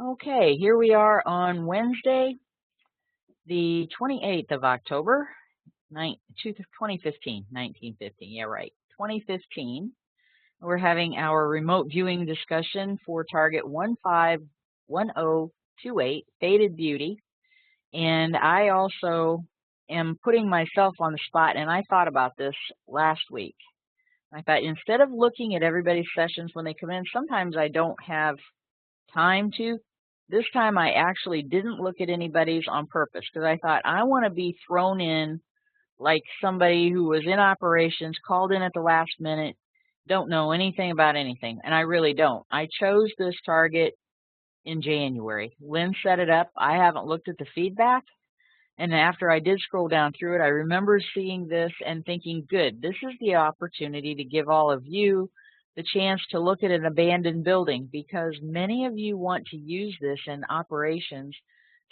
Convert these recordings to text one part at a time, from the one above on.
Okay, here we are on Wednesday, the 28th of October, 2015, 1915. Yeah, right. 2015. We're having our remote viewing discussion for target 151028, Faded Beauty. And I also am putting myself on the spot, and I thought about this last week. I thought instead of looking at everybody's sessions when they come in, sometimes I don't have time to. This time I actually didn't look at anybody's on purpose because I thought I want to be thrown in like somebody who was in operations, called in at the last minute, don't know anything about anything. And I really don't. I chose this target in January. Lynn set it up. I haven't looked at the feedback. And after I did scroll down through it, I remember seeing this and thinking, good, this is the opportunity to give all of you the chance to look at an abandoned building because many of you want to use this in operations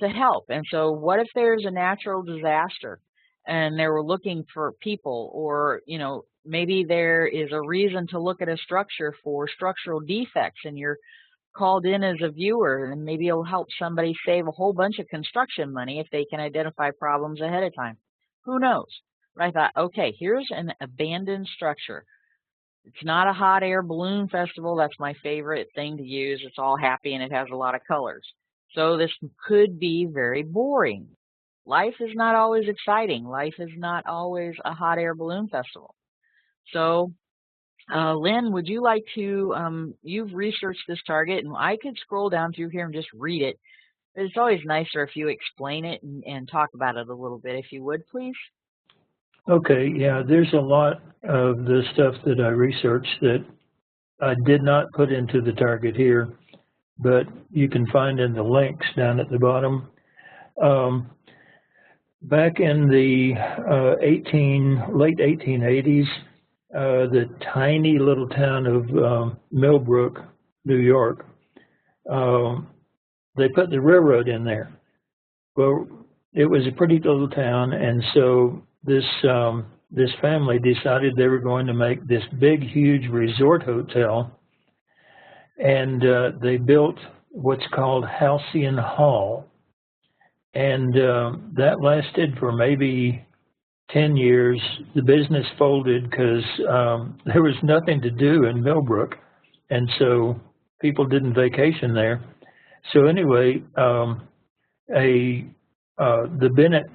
to help. And so what if there's a natural disaster and they were looking for people, or, maybe there is a reason to look at a structure for structural defects and you're called in as a viewer, and maybe it'll help somebody save a whole bunch of construction money if they can identify problems ahead of time. Who knows? But I thought, okay, here's an abandoned structure. It's not a hot air balloon festival. That's my favorite thing to use. It's all happy and it has a lot of colors. So this could be very boring. Life is not always exciting. Life is not always a hot air balloon festival. So Lynn, would you like to, you've researched this target, and I could scroll down through here and just read it. But it's always nicer if you explain it and talk about it a little bit, if you would, please. Okay, yeah, there's a lot of the stuff that I researched that I did not put into the target here, but you can find in the links down at the bottom. Back in the late 1880s, the tiny little town of Millbrook, New York, they put the railroad in there. Well, it was a pretty little town, and so this family decided they were going to make this big, huge resort hotel, and they built what's called Halcyon Hall, and that lasted for maybe 10 years. The business folded because there was nothing to do in Millbrook, and so people didn't vacation there. So anyway, the Bennett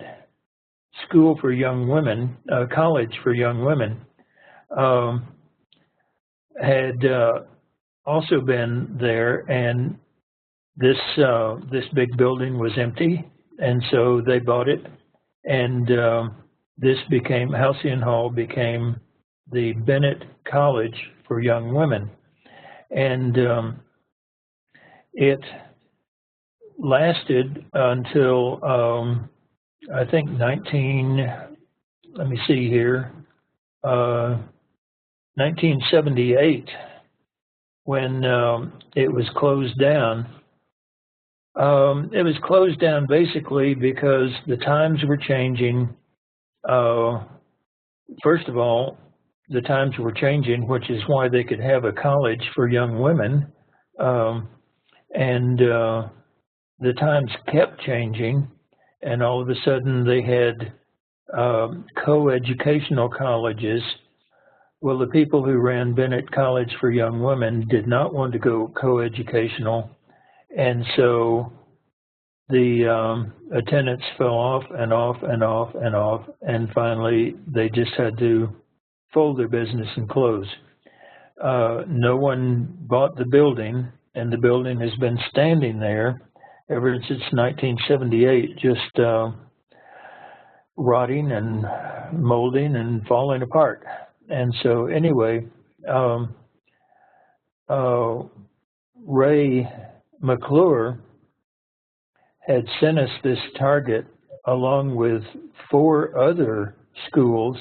School for Young Women, College for Young Women, had also been there, and this big building was empty, and so they bought it, and this became, Halcyon Hall became the Bennett College for Young Women. And it lasted until, I think 1978, when it was closed down. It was closed down basically because the times were changing. First of all, the times were changing, which is why they could have a college for young women. And the times kept changing, and all of a sudden they had co-educational colleges. Well, the people who ran Bennett College for Young Women did not want to go co-educational, and so the attendance fell off and off and off and off, and finally they just had to fold their business and close. No one bought the building, and the building has been standing there ever since 1978, just rotting and molding and falling apart. And so anyway, Ray McClure had sent us this target along with 4 other schools,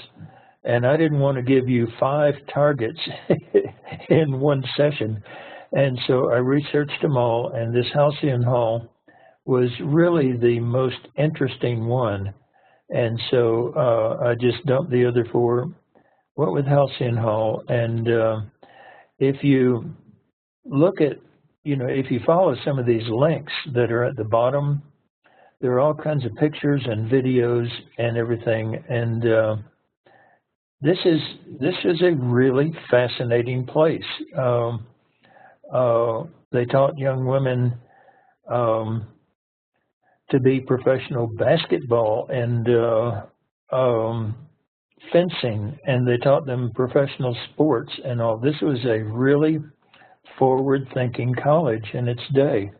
and I didn't want to give you 5 targets in one session. And so I researched them all, and this Halcyon Hall was really the most interesting one. And so I just dumped the other 4, went with Halcyon Hall. And if you look at you know, if you follow some of these links that are at the bottom, there are all kinds of pictures and videos and everything. And this is a really fascinating place. They taught young women to be professional basketball and fencing, and they taught them professional sports and all. This was a really forward-thinking college in its day.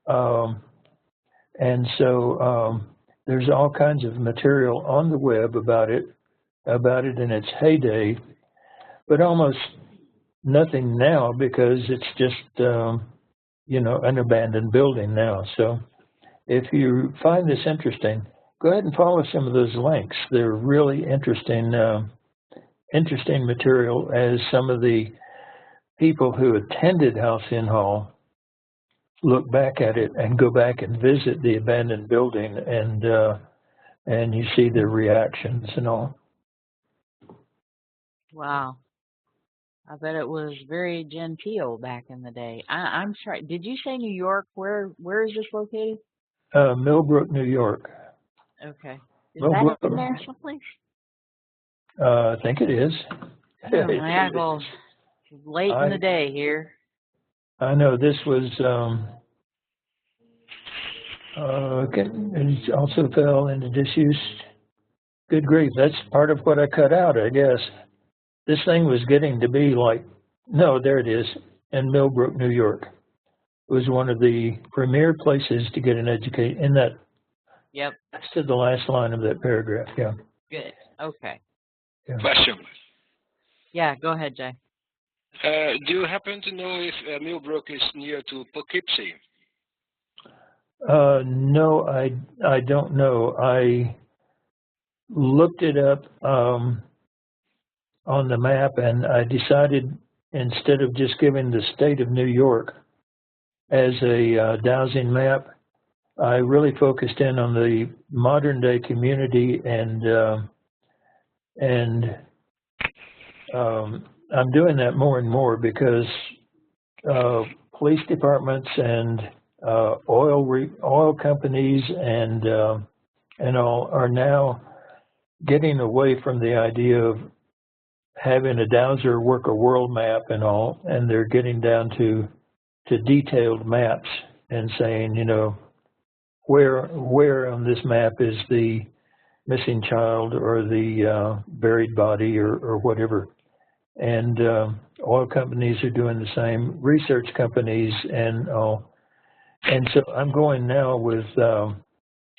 And so there's all kinds of material on the web about it in its heyday, but almost nothing now because it's just, you know, an abandoned building now. So if you find this interesting, go ahead and follow some of those links. They're really interesting, interesting material as some of the people who attended Halcyon Hall look back at it and go back and visit the abandoned building, and you see their reactions and all. Wow. I bet it was very genteel back in the day. I'm sorry. Did you say New York? Where is this located? Millbrook, New York. Okay. Is Millbrook, that in there someplace? I think it is. Oh, my eyeballs. Late in the day here. I know this was, it also fell into disuse. Good grief, that's part of what I cut out, I guess. This thing was getting to be like, no, there it is, in Millbrook, New York. It was one of the premier places to get an education in that. Yep. That's to the last line of that paragraph, yeah. Good, okay. Yeah. Question. Yeah, go ahead, Jay. Do you happen to know if Millbrook is near to Poughkeepsie? No, I don't know. I looked it up on the map, and I decided instead of just giving the state of New York as a dowsing map, I really focused in on the modern day community, and I'm doing that more and more because police departments and oil companies and all are now getting away from the idea of having a dowser work a world map and all, and they're getting down to detailed maps and saying, you know, where on this map is the missing child or the buried body or whatever. And oil companies are doing the same, research companies and all. And so I'm going now with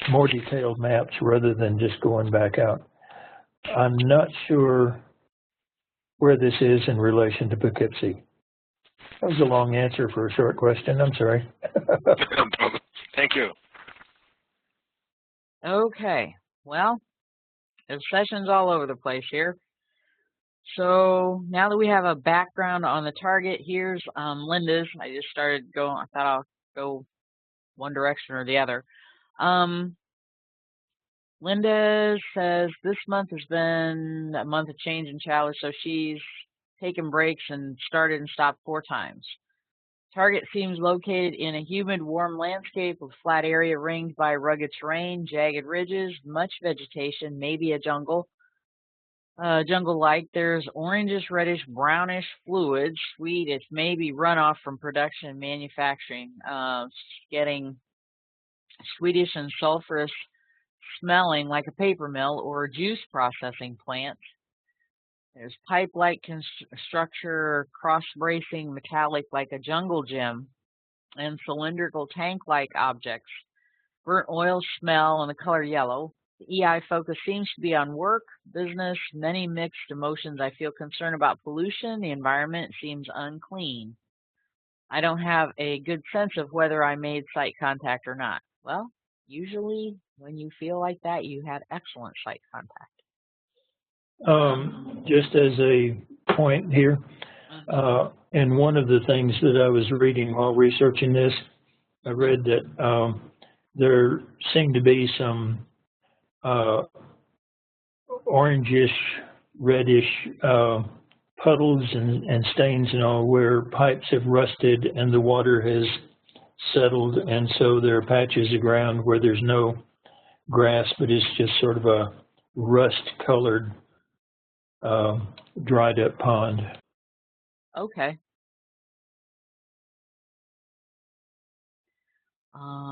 more detailed maps rather than just going back out. I'm not sure where this is in relation to Poughkeepsie. That was a long answer for a short question. I'm sorry. No problem. Thank you. Okay, well, there's sessions all over the place here. So now that we have a background on the target, here's Linda's. I just started going, I thought I'll go one direction or the other. Linda says this month has been a month of change and challenge, so she's taken breaks and started and stopped 4 times. Target seems located in a humid, warm landscape with flat area ringed by rugged terrain, jagged ridges, much vegetation, maybe a jungle. Jungle-like. There's orangish, reddish, brownish fluid, sweet. It's maybe runoff from production and manufacturing. Getting sweetish and sulfurous, smelling like a paper mill or a juice processing plant. There's pipe-like structure, cross-bracing, metallic like a jungle gym, and cylindrical tank-like objects. Burnt oil smell and the color yellow. The EI focus seems to be on work, business, many mixed emotions. I feel concerned about pollution. The environment seems unclean. I don't have a good sense of whether I made sight contact or not. Well, usually when you feel like that, you had excellent sight contact. Just as a point here, and one of the things that I was reading while researching this, I read that there seemed to be some orangish, reddish puddles and stains and all where pipes have rusted and the water has settled, and so there are patches of ground where there's no grass, but it's just sort of a rust-colored, dried-up pond. Okay.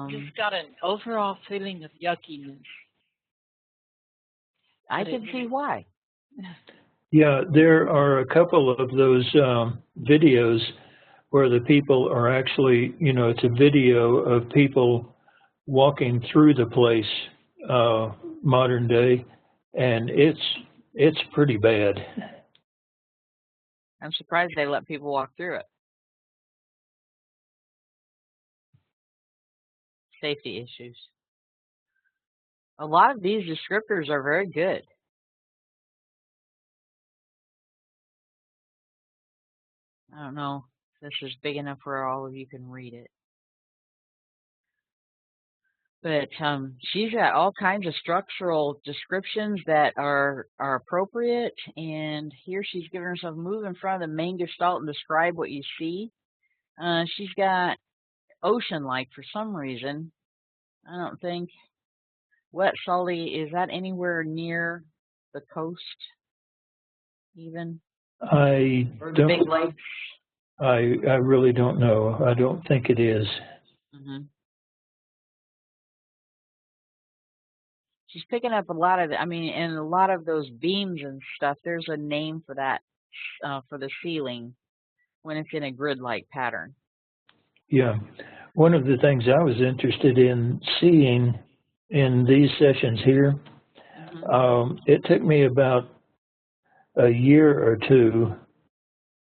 Just got an overall feeling of yuckiness. I can see why. Yeah, there are a couple of those videos where the people are actually, you know, it's a video of people walking through the place, modern day, and it's pretty bad. I'm surprised they let people walk through it. Safety issues. A lot of these descriptors are very good. I don't know if this is big enough where all of you can read it. But she's got all kinds of structural descriptions that are appropriate. And here she's given herself move in front of the main gestalt and describe what you see. She's got ocean-like for some reason. I don't think. Wet Sully, is that anywhere near the coast even? Or the big lakes? I really don't know. I don't think it is. Mm-hmm. She's picking up a lot of, and a lot of those beams and stuff, there's a name for that, for the ceiling when it's in a grid-like pattern. Yeah. One of the things I was interested in seeing in these sessions here, it took me about a year or two,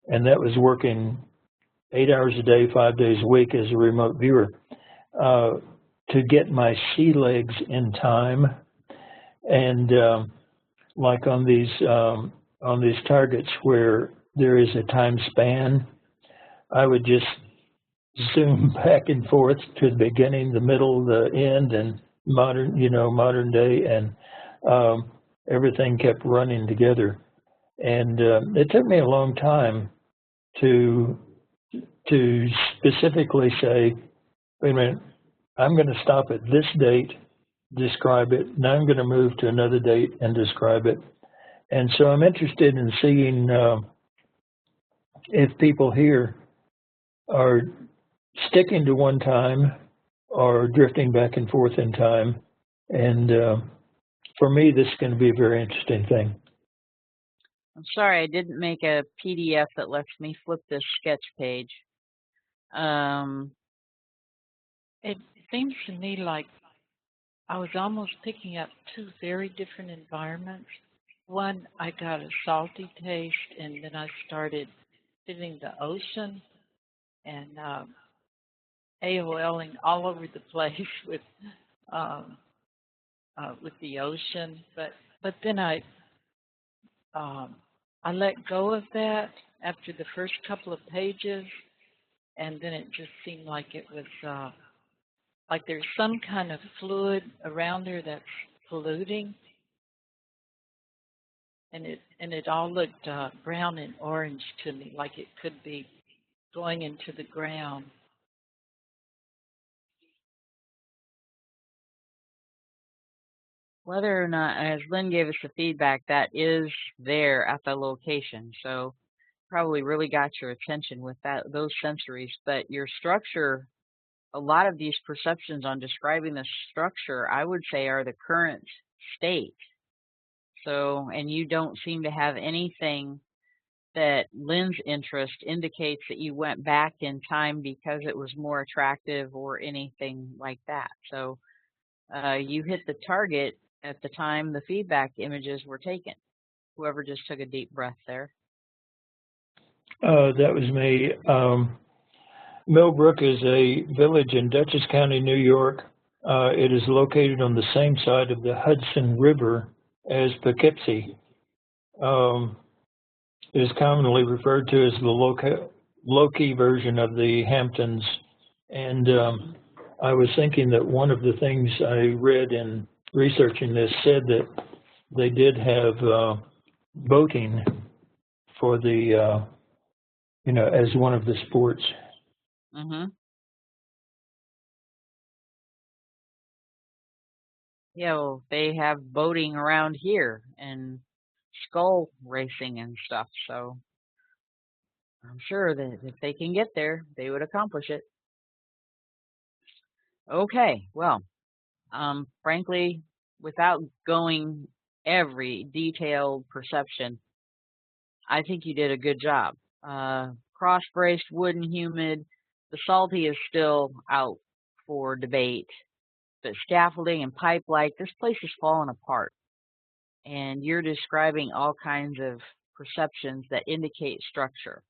and that was working 8 hours a day, 5 days a week as a remote viewer, to get my sea legs in time. And like on these targets where there is a time span, I would just zoom back and forth to the beginning, the middle, the end, and modern day, and everything kept running together. And it took me a long time to specifically say, wait a minute, I'm going to stop at this date, describe it, now I'm going to move to another date and describe it. And so I'm interested in seeing if people here are sticking to one time or drifting back and forth in time. And for me, this is going to be a very interesting thing. I'm sorry, I didn't make a PDF that lets me flip this sketch page. It seems to me like I was almost picking up two very different environments. One, I got a salty taste, and then I started feeling the ocean and AOLing all over the place with the ocean. But then I let go of that after the first couple of pages, and then it just seemed like it was like there's some kind of fluid around there that's polluting, and it all looked brown and orange to me, like it could be going into the ground. Whether or not, as Lynn gave us the feedback, that is there at the location. So probably really got your attention with those sensories. But your structure, a lot of these perceptions on describing the structure, I would say are the current state. So, and you don't seem to have anything that Lynn's interest indicates that you went back in time because it was more attractive or anything like that. So you hit the target at the time the feedback images were taken. Whoever just took a deep breath there. That was me. Millbrook is a village in Dutchess County, New York. It is located on the same side of the Hudson River as Poughkeepsie. It is commonly referred to as the Loki version of the Hamptons. And I was thinking that one of the things I read in researching this said that they did have boating for the, as one of the sports. Mm-hmm. Yeah, well, they have boating around here and skull racing and stuff, so I'm sure that if they can get there, they would accomplish it. Okay, well, frankly, without going every detailed perception, I think you did a good job. Cross-braced, wooden, humid. The salty is still out for debate. But scaffolding and pipe-like, this place is falling apart. And you're describing all kinds of perceptions that indicate structure.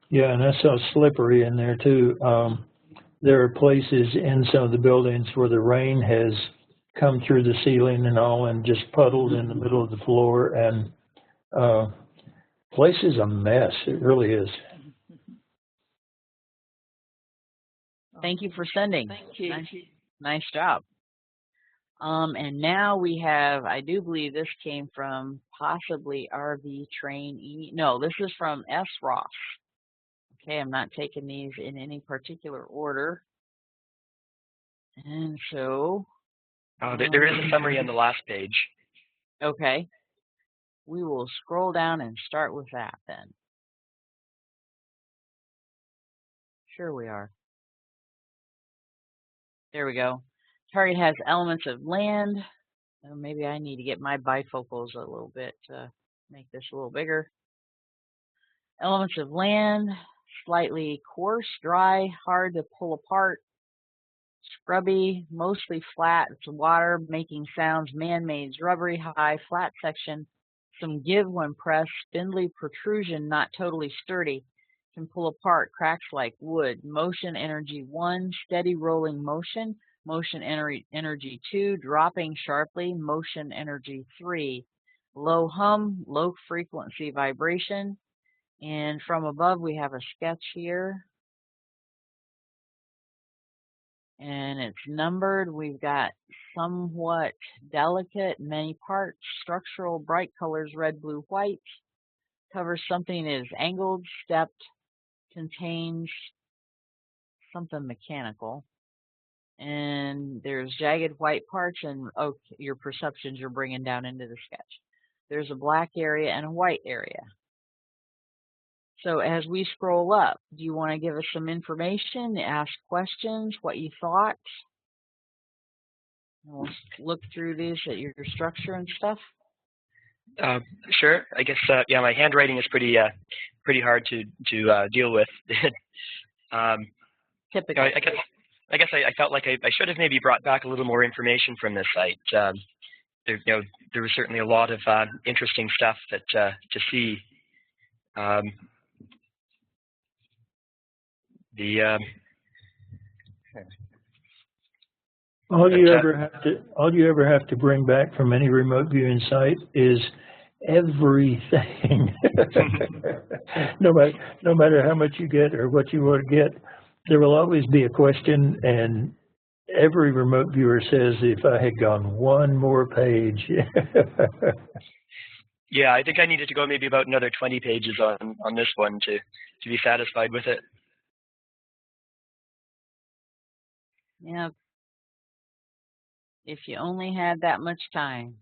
Yeah, and that's so slippery in there too. There are places in some of the buildings where the rain has come through the ceiling and all and just puddled in the middle of the floor, and place is a mess. It really is. Thank you for sending. Thank you. Nice job. And now we have, I do believe this came from possibly RV Trainee. No, this is from S. Ross. Okay, I'm not taking these in any particular order. And so... there is a summary on the last page. Okay. We will scroll down and start with that then. Sure we are. There we go. Target has elements of land. Maybe I need to get my bifocals a little bit to make this a little bigger. Elements of land, slightly coarse, dry, hard to pull apart, scrubby, mostly flat. It's water making sounds, man-made, rubbery, high, flat section, some give when pressed, spindly protrusion, not totally sturdy, can pull apart, cracks like wood. Motion energy 1, steady rolling motion. Motion energy 2, dropping sharply. Motion energy 3, low hum, low frequency vibration. And from above we have a sketch here. And it's numbered. We've got somewhat delicate, many parts, structural, bright colors, red, blue, white. Covers something that is angled, stepped, contains something mechanical. And there's jagged white parts and your perceptions you're bringing down into the sketch. There's a black area and a white area. So as we scroll up, do you want to give us some information, ask questions, what you thought? And we'll look through these at your structure and stuff. Sure. I guess yeah, my handwriting is pretty hard to deal with. Typical. I guess I felt like I should have maybe brought back a little more information from this site. There was certainly a lot of interesting stuff that to see. All you ever have to bring back from any remote viewing site is everything. No matter how much you get or what you want to get, there will always be a question, and every remote viewer says, if I had gone one more page. Yeah, I think I needed to go maybe about another 20 pages on this one to be satisfied with it. Yeah. If you only had that much time.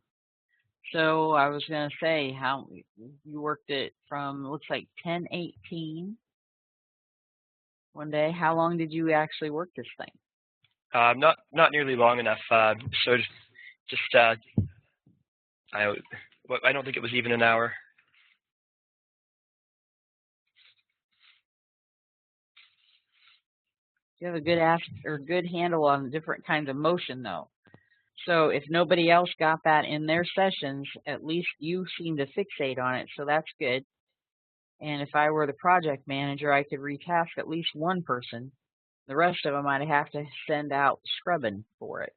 So I was going to say, how you worked it from, looks like 10/18 one day. How long did you actually work this thing? Not nearly long enough. So just I don't think it was even an hour. You have a good handle on different kinds of motion, though. So if nobody else got that in their sessions, at least you seem to fixate on it, so that's good. And if I were the project manager, I could retask at least one person. The rest of them I'd have to send out scrubbing for it.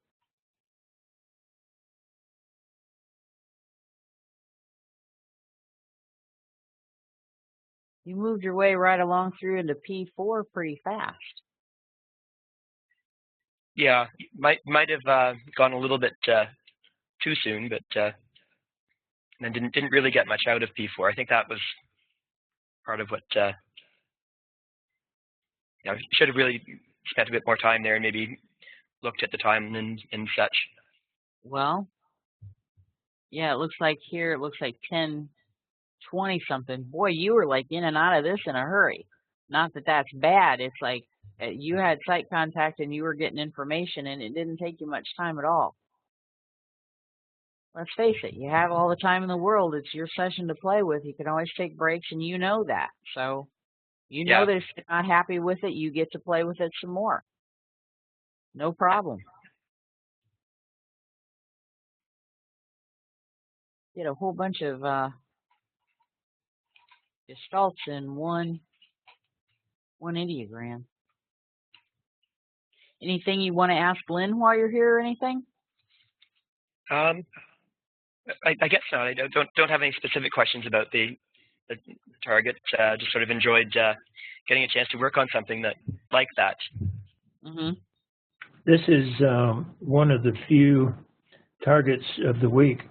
You moved your way right along through into P4 pretty fast. Yeah, might have gone a little bit too soon, but and then didn't really get much out of P4. I think that was part of what should have really spent a bit more time there and maybe looked at the time and such. Well, yeah, it looks like 10:20 something. Boy, you were like in and out of this in a hurry. Not that that's bad. It's like you had sight contact and you were getting information and it didn't take you much time at all. Let's face it, you have all the time in the world. It's your session to play with. You can always take breaks and you know that. So you know that if you're not happy with it, you get to play with it some more. No problem. Did a whole bunch of gestalts in one ideogram. Anything you want to ask Lynn while you're here or anything? I guess not. I don't have any specific questions about the target. Just sort of enjoyed getting a chance to work on something like that. Mm-hmm. This is one of the few targets of the week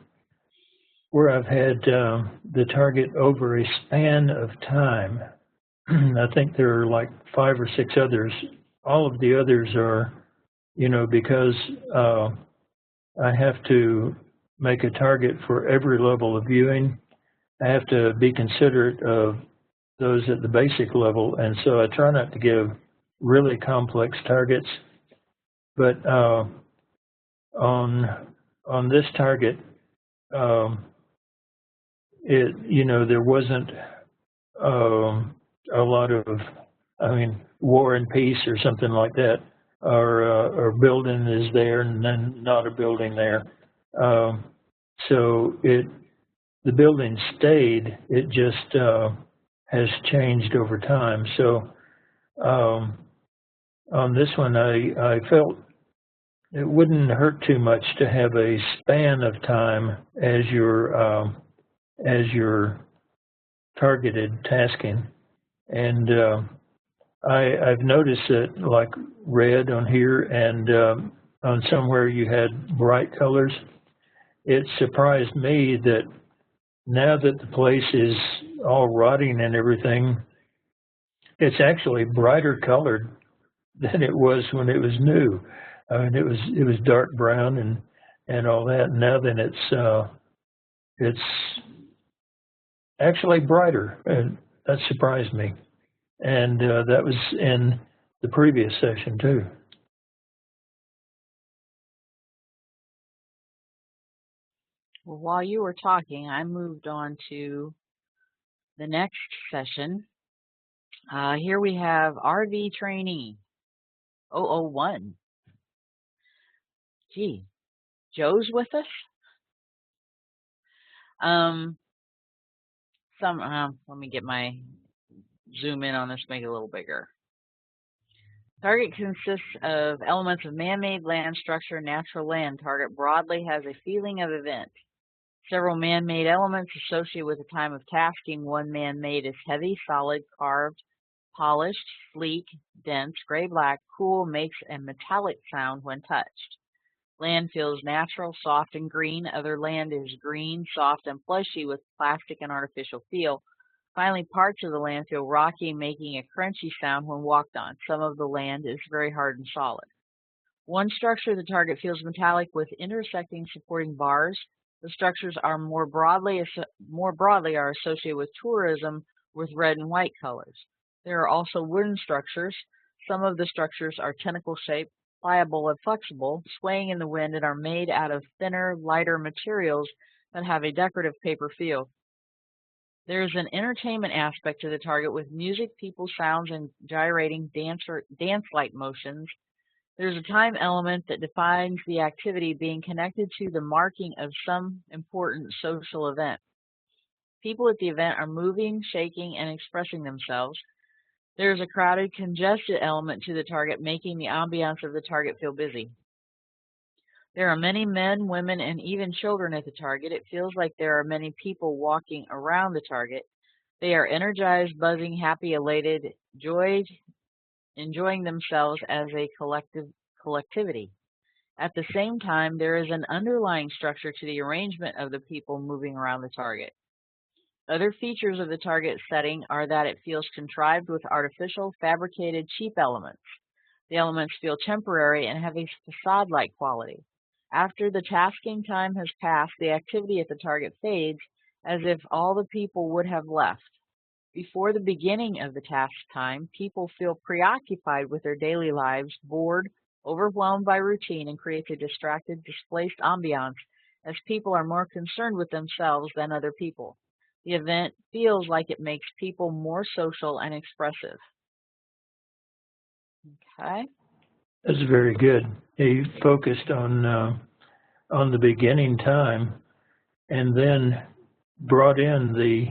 where I've had the target over a span of time. I think there are like 5 or 6 others. All of the others are, because I have to make a target for every level of viewing. I have to be considerate of those at the basic level, and so I try not to give really complex targets. But on this target, there wasn't a lot of, war and peace or something like that, or building is there and then not a building there. So the building stayed. It just has changed over time. So on this one, I felt it wouldn't hurt too much to have a span of time as your targeted tasking. And I've noticed that, like red on here and on somewhere you had bright colors. It surprised me that now that the place is all rotting and everything, it's actually brighter colored than it was when it was new. It was dark brown and all that. And now then it's actually brighter, and that surprised me. And that was in the previous session too. Well, while you were talking, I moved on to the next session. Here we have RV Trainee 001. Gee, Joe's with us? Let me get my zoom in on this, make it a little bigger. Target consists of elements of man-made land structure and natural land. Target broadly has a feeling of event. Several man-made elements associated with the time of tasking. One man-made is heavy, solid, carved, polished, sleek, dense, gray-black, cool, makes a metallic sound when touched. Land feels natural, soft, and green. Other land is green, soft, and plushy with plastic and artificial feel. Finally, parts of the land feel rocky, making a crunchy sound when walked on. Some of the land is very hard and solid. One structure, the target feels metallic with intersecting supporting bars. The structures are more broadly are associated with tourism with red and white colors. There are also wooden structures. Some of the structures are tentacle-shaped, pliable and flexible, swaying in the wind, and are made out of thinner, lighter materials that have a decorative paper feel. There is an entertainment aspect to the target with music, people, sounds, and gyrating dance-like motions. There's a time element that defines the activity being connected to the marking of some important social event. People at the event are moving, shaking, and expressing themselves. There's a crowded, congested element to the target, making the ambiance of the target feel busy. There are many men, women, and even children at the target. It feels like there are many people walking around the target. They are energized, buzzing, happy, elated, enjoying themselves as a collectivity. At the same time, there is an underlying structure to the arrangement of the people moving around the target. Other features of the target setting are that it feels contrived with artificial, fabricated, cheap elements. The elements feel temporary and have a facade-like quality. After the tasking time has passed, the activity at the target fades as if all the people would have left. Before the beginning of the task time, people feel preoccupied with their daily lives, bored, overwhelmed by routine, and creates a distracted, displaced ambiance as people are more concerned with themselves than other people. The event feels like it makes people more social and expressive. Okay. That's very good. He focused on the beginning time, and then brought in the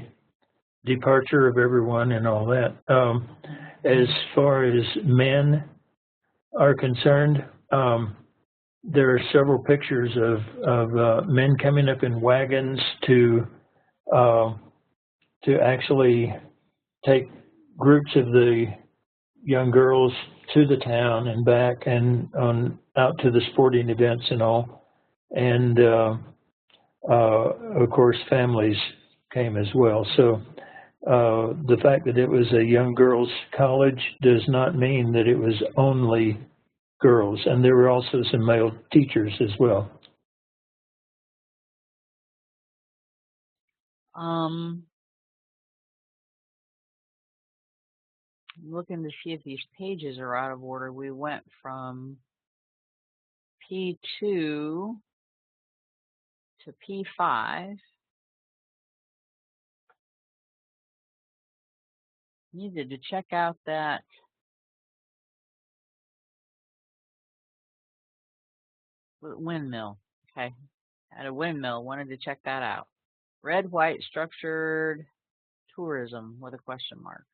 departure of everyone and all that. As far as men are concerned, there are several pictures of men coming up in wagons to actually take groups of the young girls to the town and back and out to the sporting events and all. And of course, families came as well. So the fact that it was a young girls' college does not mean that it was only girls. And there were also some male teachers as well. Looking to see if these pages are out of order. We went from P2 to P5. Needed to check out that windmill. Okay, had a windmill, wanted to check that out. Red, white, structured tourism with a question mark.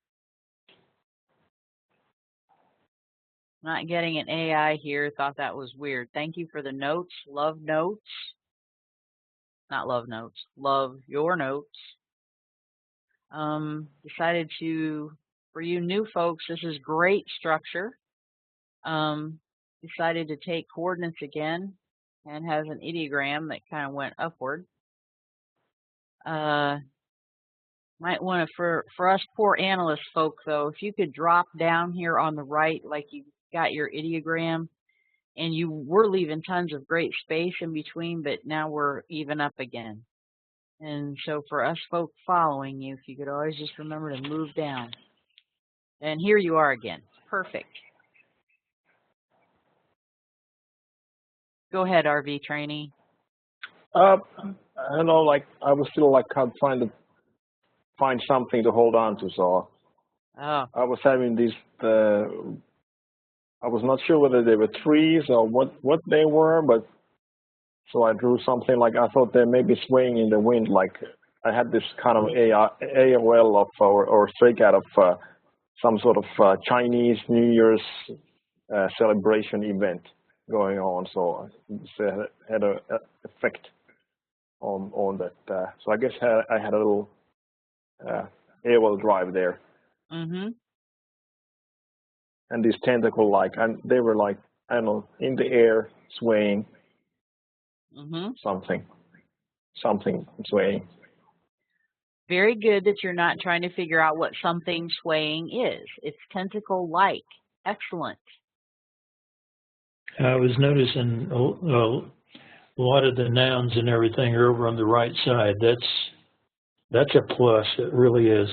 Not getting an AI here, thought that was weird. Thank you for the notes. Love notes. Not love notes. Love your notes. Decided to, for you new folks, this is great structure. Decided to take coordinates again and has an ideogram that kind of went upward. Might want to, for us poor analyst folk though, if you could drop down here on the right like you got your ideogram, and you were leaving tons of great space in between, but now we're even up again. And so for us folk following you, if you could always just remember to move down. And here you are again. Perfect. Go ahead, RV trainee. I don't know, like I was still like trying to find something to hold on to, so I was having these. I was not sure whether they were trees or what they were, but so I drew something like I thought they may be swaying in the wind. Like I had this kind of AOL of or straight out of some sort of Chinese New Year's celebration event going on, so it had an effect on that. So I guess I had a little AOL drive there. Mm-hmm. And these tentacle and they were like, I don't know, in the air, swaying. Mm-hmm. Something swaying. Very good that you're not trying to figure out what something swaying is. It's tentacle-like. Excellent. I was noticing a lot of the nouns and everything are over on the right side. That's a plus. It really is.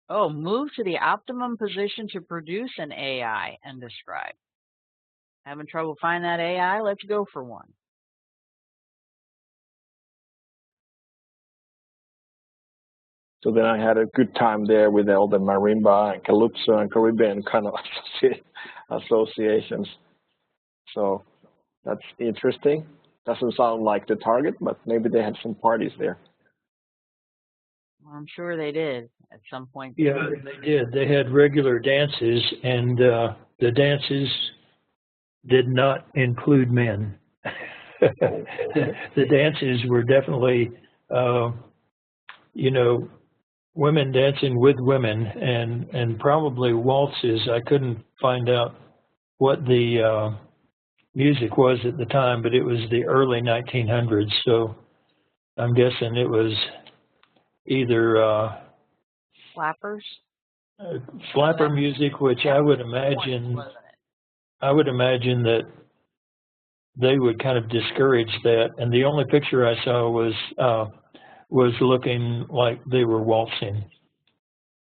Oh, move to the optimum position to produce an AI and describe. Having trouble finding that AI? Let's go for one. So then I had a good time there with all the marimba and calypso and Caribbean kind of associations. So that's interesting. Doesn't sound like the target, but maybe they had some parties there. Well, I'm sure they did at some point. Yeah, they did. They had regular dances, and the dances did not include men. The dances were definitely, women dancing with women, and probably waltzes. I couldn't find out what the music was at the time, but it was the early 1900s, so I'm guessing it was either Flappers? flapper music, which I would imagine that they would kind of discourage that. And the only picture I saw was looking like they were waltzing.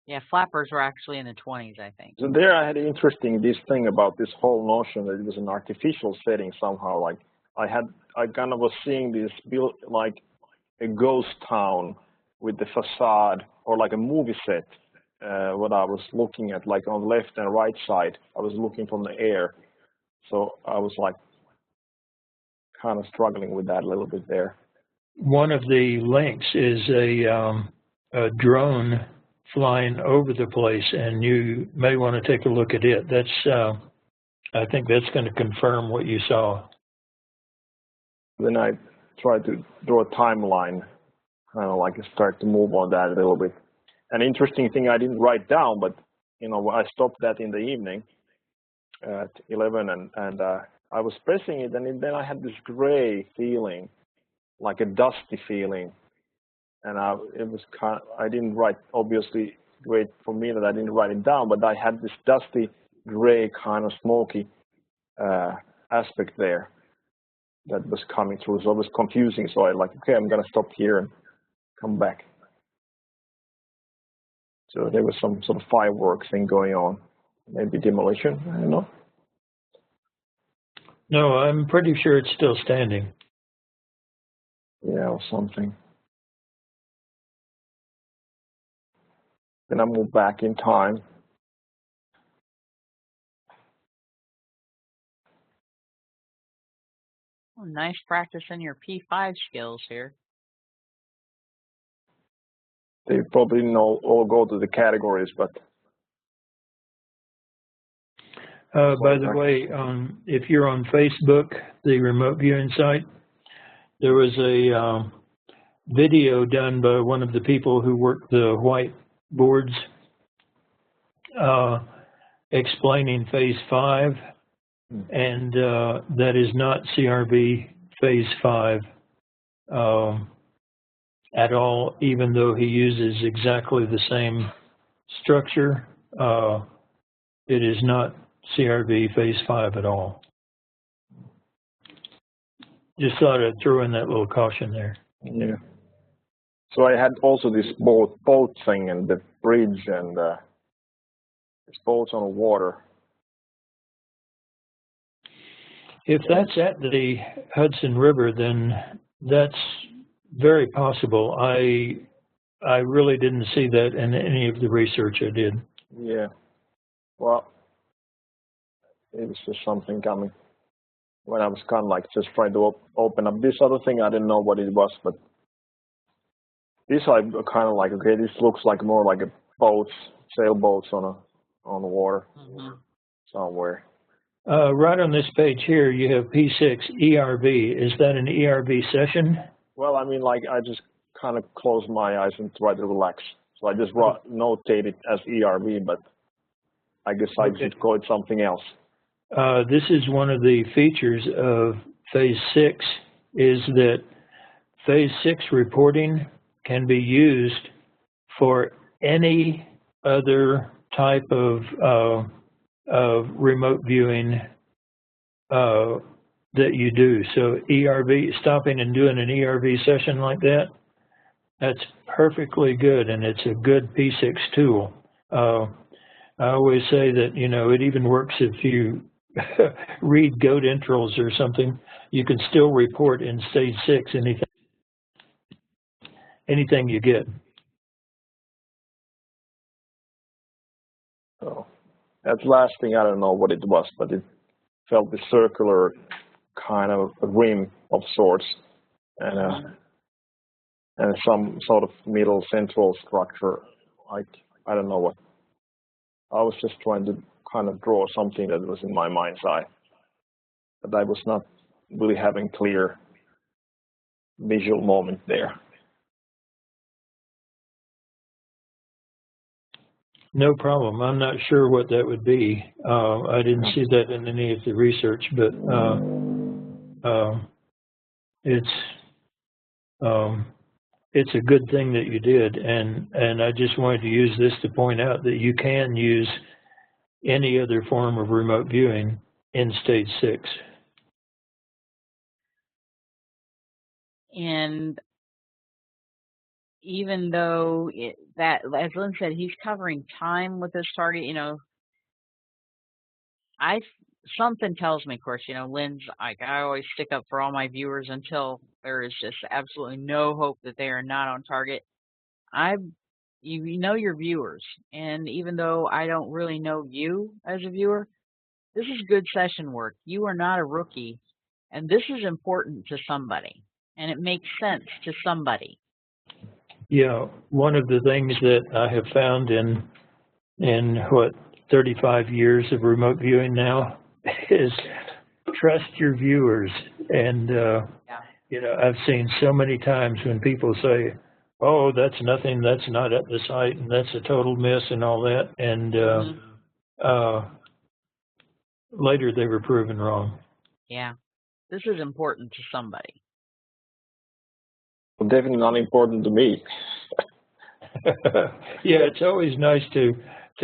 Yeah, flappers were actually in the 20s, I think. So there I had this thing about this whole notion that it was an artificial setting somehow. Like I kind of was seeing this built like a ghost town with the facade, or like a movie set. What I was looking at, like on the left and right side, I was looking from the air. So I was like kind of struggling with that a little bit there. One of the links is a drone flying over the place, and you may want to take a look at it. That's I think that's going to confirm what you saw. Then I tried to draw a timeline, kind of like start to move on that a little bit. An interesting thing I didn't write down, but I stopped that in the evening at 11, and I was pressing it, and then I had this gray feeling, like a dusty feeling, and it was I didn't write, obviously great for me that I didn't write it down, but I had this dusty gray kind of smoky aspect there that was coming through, so it was confusing. So I like, okay, I'm gonna stop here and come back. So there was some sort of fireworks thing going on, maybe demolition, I don't know. No, I'm pretty sure it's still standing. Yeah, or something. Then I moved back in time. Oh, nice practice in your P5 skills here. They probably all go to the categories, but. By the way, if you're on Facebook, the remote viewing site, there was a video done by one of the people who worked the white boards explaining phase 5, and that is not CRV phase 5 at all, even though he uses exactly the same structure. It is not CRV phase 5 at all. Just thought I'd throw in that little caution there. Yeah. So I had also this boat thing and the bridge and this boats on the water. If that's at the Hudson River, then that's very possible. I really didn't see that in any of the research I did. Yeah. Well, it was just something coming. When I was kind of like just trying to open up this other thing, I didn't know what it was, but this I kind of like, okay, this looks like more like a sailboats on the water somewhere. Right on this page here, you have P6 ERV. Is that an ERV session? Well, I mean, like I just kind of closed my eyes and tried to relax. So I just notated it as ERV, but I guess I should call it something else. This is one of the features of phase 6, is that phase 6 reporting can be used for any other type of remote viewing that you do. So ERV, stopping and doing an ERV session like that, that's perfectly good, and it's a good P6 tool. I always say that, it even works if you read goat intros or something. You can still report in stage 6 anything you get. So that last thing, I don't know what it was, but it felt a circular kind of a rim of sorts, and some sort of middle central structure. Like, I don't know what. I was just trying to kind of draw something that was in my mind's eye, but I was not really having clear visual moment there. No problem. I'm not sure what that would be. I didn't see that in any of the research, but it's a good thing that you did, and I just wanted to use this to point out that you can use any other form of remote viewing in stage 6. And even though that, as Lynn said, he's covering time with this target, you know, something tells me, of course, you know, Lynn's like, I always stick up for all my viewers until there is just absolutely no hope that they are not on target. You know your viewers, and even though I don't really know you as a viewer, this is good session work. You are not a rookie, and this is important to somebody, and it makes sense to somebody. Yeah, one of the things that I have found in what 35 years of remote viewing now is trust your viewers. And you know, I've seen so many times when people say, "Oh, that's nothing. That's not at the site, and that's a total miss," and all that. And later they were proven wrong. Yeah, this is important to somebody. Well, definitely not important to me. Yeah, it's always nice to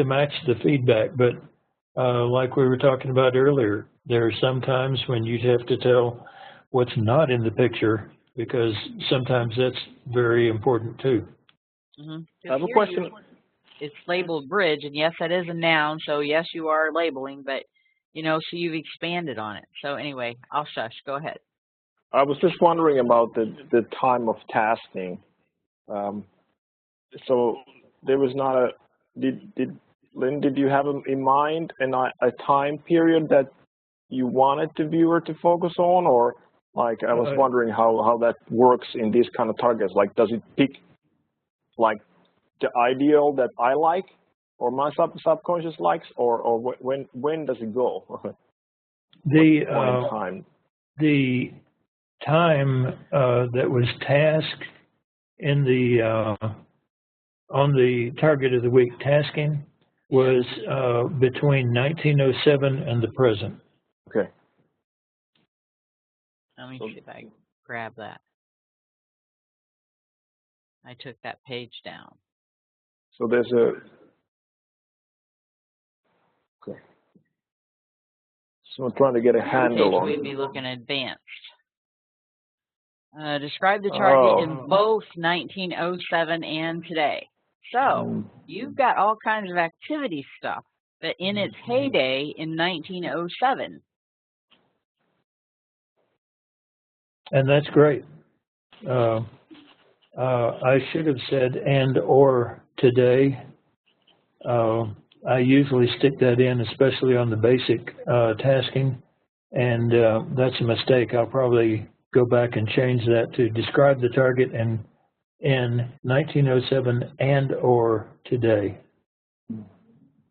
match the feedback, but like we were talking about earlier, there are some times when you'd have to tell what's not in the picture, because sometimes that's very important too. I have a question. It's labeled bridge, and yes, that is a noun, so yes, you are labeling, but, you know, so you've expanded on it. So anyway, I'll shush. Go ahead. I was just wondering about the time of tasking. So there was not a, Lynn, did you have in mind a time period that you wanted the viewer to focus on, or like I was wondering how that works in these kind of targets? Like, does it pick like the ideal that I like, or my subconscious likes, or when does it go? The time that was tasked in the on the target of the week tasking was between 1907 and the present. Okay. Let me see if I can grab that. I took that page down. So there's a, okay. So I'm trying to get a handle on it. We'd be looking advanced. Describe the target in both 1907 and today. So you've got all kinds of activity stuff, but in its heyday in 1907. And that's great. I should have said and or today. I usually stick that in, especially on the basic tasking, and that's a mistake. I'll probably go back and change that to describe the target in 1907 and or today.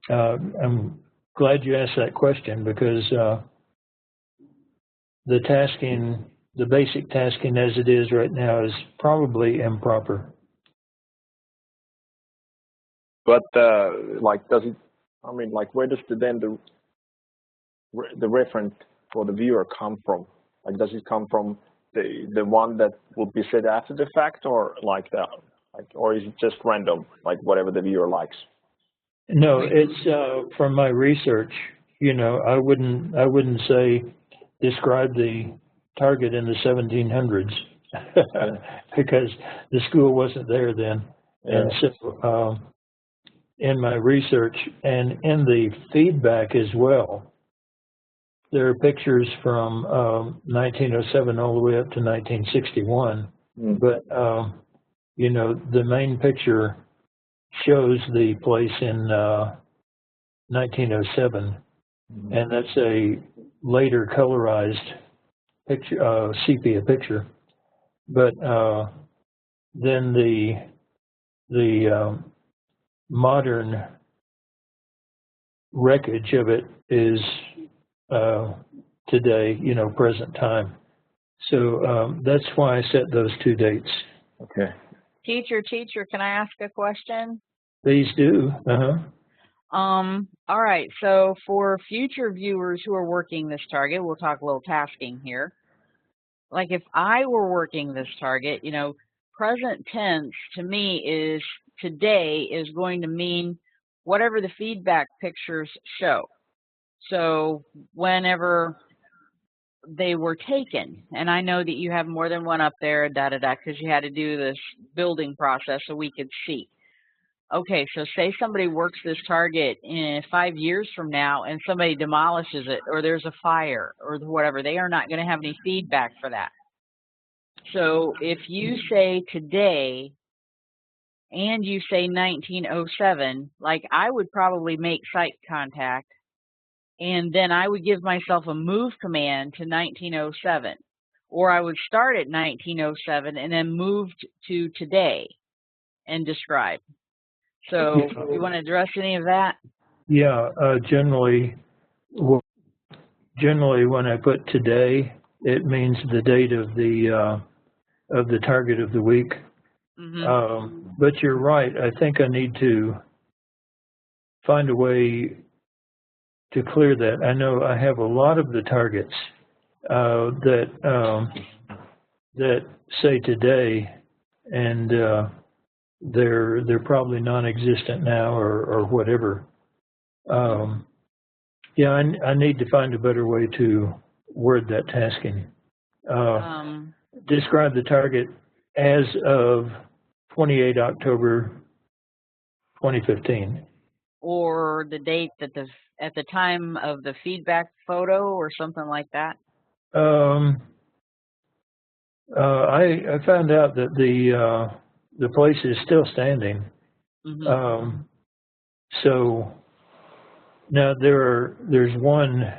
I'm glad you asked that question, because the tasking, the basic tasking as it is right now, is probably improper. But like, does it? I mean, like, where does the reference for the viewer come from? Like, does it come from the one that would be said after the fact, or like that, like, or is it just random, like whatever the viewer likes? No, it's from my research. You know, I wouldn't say describe the target in the 1700s because the school wasn't there then. Yeah. And so in my research and in the feedback as well, there are pictures from 1907 all the way up to 1961. But, you know, the main picture shows the place in 1907, and that's a later colorized picture, sepia picture. But then the modern wreckage of it is today, you know, present time. So that's why I set those two dates. Okay. Teacher, can I ask a question? Please do. All right, so for future viewers who are working this target, we'll talk a little tasking here. Like if I were working this target, you know, present tense to me is today is going to mean whatever the feedback pictures show. So whenever they were taken, and I know that you have more than one up there, because you had to do this building process so we could see. Okay, so say somebody works this target in 5 years from now and somebody demolishes it or there's a fire or whatever, they are not going to have any feedback for that. So if you say today and you say 1907, like I would probably make site contact and then I would give myself a move command to 1907. Or I would start at 1907 and then move to today and describe. So you want to address any of that? Yeah, generally when I put today, it means the date of the target of the week. Mm-hmm. But you're right. I think I need to find a way to clear that. I know I have a lot of the targets that say today, and they're probably non-existent now or whatever. Yeah, I need to find a better way to word that tasking. Describe the target as of 28 October 2015. Or the date that at the time of the feedback photo or something like that? I found out that the place is still standing. Mm-hmm. So now there's one.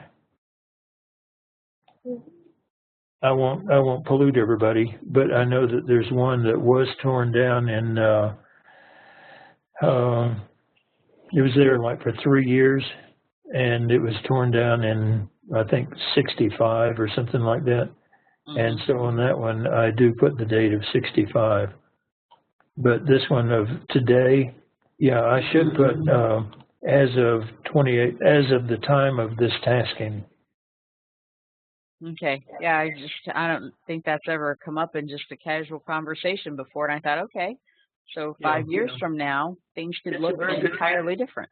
I won't pollute everybody, but I know that there's one that was torn down and it was there like for 3 years, and it was torn down in I think 65 or something like that. Mm-hmm. And so on that one, I do put the date of 65. But this one of today, yeah, I should put as of 28, as of the time of this tasking. Okay. Yeah, I don't think that's ever come up in just a casual conversation before, and I thought, okay, so 5 years from now, things could look entirely different.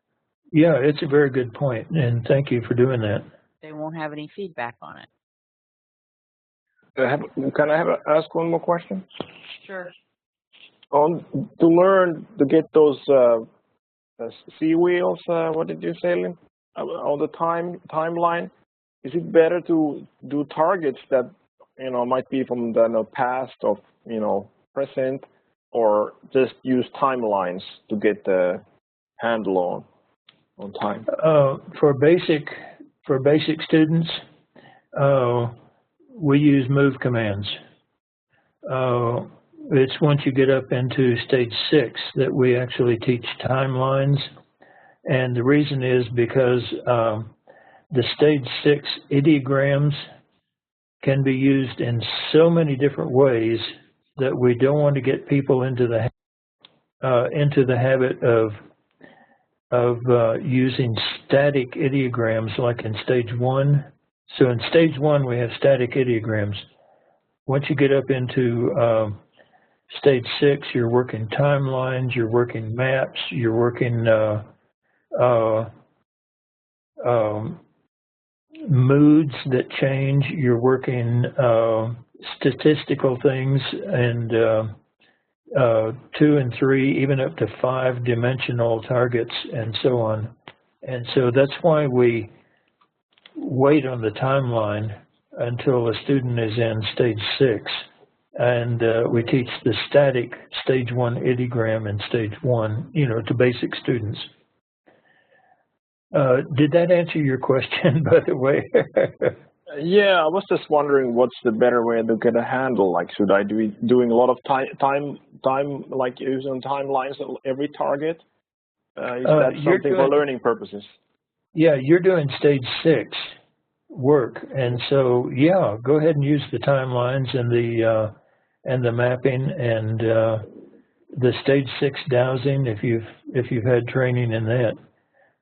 Yeah, it's a very good point, and thank you for doing that. They won't have any feedback on it. Can I ask one more question? Sure. To learn to get those sea wheels, what did you say, Lynn? On the timeline, is it better to do targets that might be from the past or present, or just use timelines to get the handle on time? For basic students, we use move commands. It's once you get up into stage 6 that we actually teach timelines, and the reason is because the stage 6 ideograms can be used in so many different ways that we don't want to get people into the habit of using static ideograms like in stage 1. So in stage 1 we have static ideograms. Once you get up into stage 6, you're working timelines, you're working maps, you're working moods that change, you're working statistical things, and 2 and 3, even up to 5-dimensional targets, and so on. And so that's why we wait on the timeline until a student is in stage 6. And we teach the static stage 1 ideogram in stage 1, to basic students. Did that answer your question, by the way? Yeah, I was just wondering what's the better way to get a handle. Like, should I be doing a lot of time, like using timelines at every target? Is that something for learning purposes? Yeah, you're doing stage 6 work, and so yeah, go ahead and use the timelines and the mapping and the stage 6 dowsing if you've had training in that.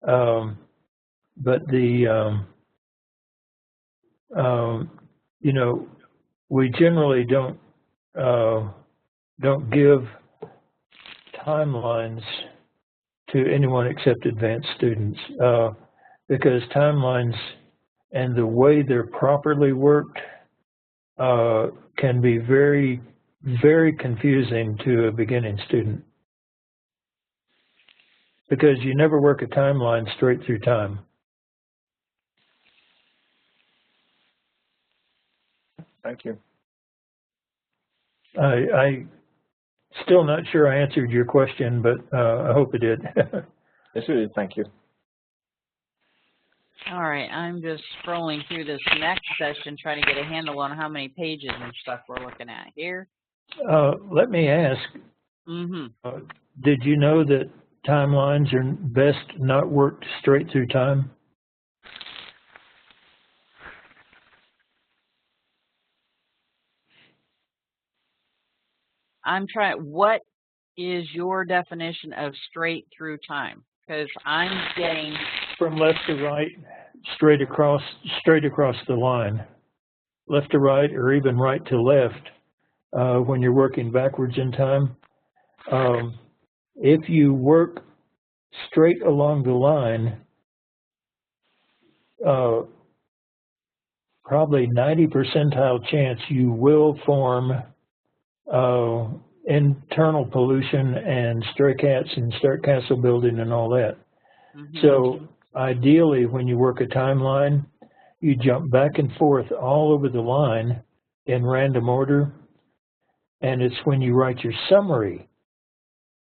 But you know, we generally don't give timelines to anyone except advanced students, because timelines and the way they're properly worked can be very, very confusing to a beginning student, because you never work a timeline straight through time. Thank you. I still not sure I answered your question, but I hope it did. Yes, it is. Thank you. All right, I'm just scrolling through this next session, trying to get a handle on how many pages and stuff we're looking at here. Let me ask, did you know that timelines are best not worked straight through time? I'm trying, what is your definition of straight through time? Because I'm getting from left to right, straight across the line, left to right, or even right to left, when you're working backwards in time. If you work straight along the line, probably 90 percentile chance you will form internal pollution and stray cats and start castle building and all that. So ideally, when you work a timeline, you jump back and forth all over the line in random order, and it's when you write your summary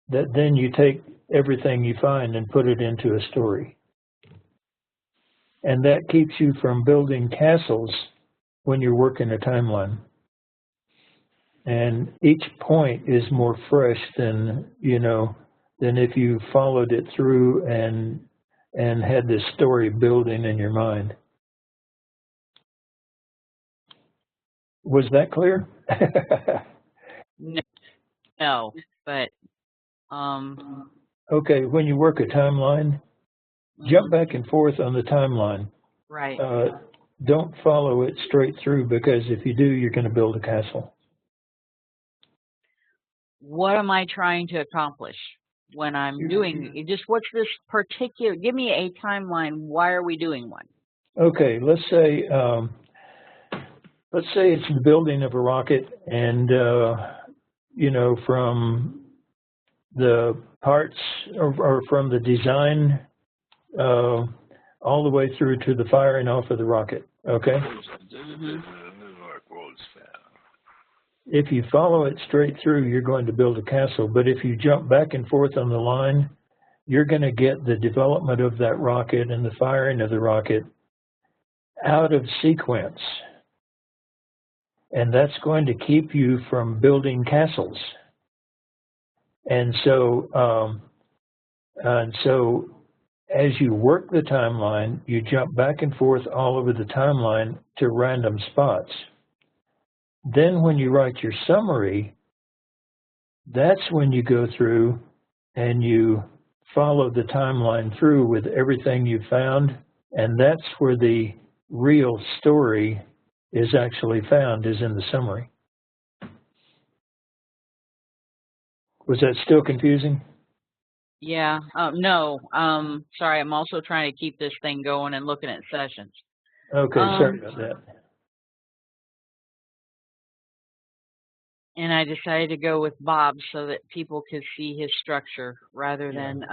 that then you take everything you find and put it into a story. And that keeps you from building castles when you're working a timeline. And each point is more fresh than, than if you followed it through and had this story building in your mind. Was that clear? No, but okay, when you work a timeline, jump back and forth on the timeline. Right. Don't follow it straight through, because if you do, you're going to build a castle. What am I trying to accomplish when I'm doing just what's this particular, give me a timeline. Why are we doing one? Okay, let's say it's the building of a rocket, and from the parts or from the design all the way through to the firing off of the rocket. Okay. If you follow it straight through, you're going to build a castle. But if you jump back and forth on the line, you're going to get the development of that rocket and the firing of the rocket out of sequence. And that's going to keep you from building castles. And so as you work the timeline, you jump back and forth all over the timeline to random spots. Then when you write your summary, that's when you go through and you follow the timeline through with everything you found, and that's where the real story is actually found, is in the summary. Was that still confusing? Yeah, no, sorry, I'm also trying to keep this thing going and looking at sessions. Okay, sorry about that. And I decided to go with Bob so that people could see his structure rather than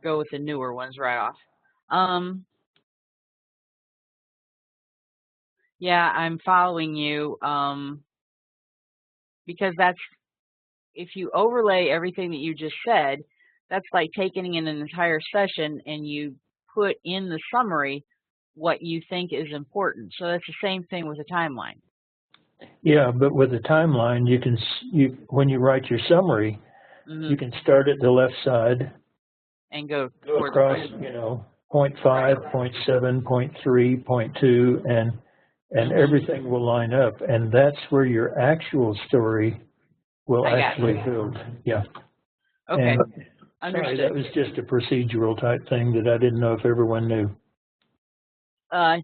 go with the newer ones right off. Yeah, I'm following you, because that's, if you overlay everything that you just said, that's like taking in an entire session and you put in the summary what you think is important. So that's the same thing with a timeline. Yeah, but with a timeline, when you write your summary, you can start at the left side and go across, point 5, point 7, point 3, point 2, and everything will line up, and that's where your actual story will actually build. Yeah. Okay. Sorry, that Understood. was just a procedural type thing that I didn't know if everyone knew.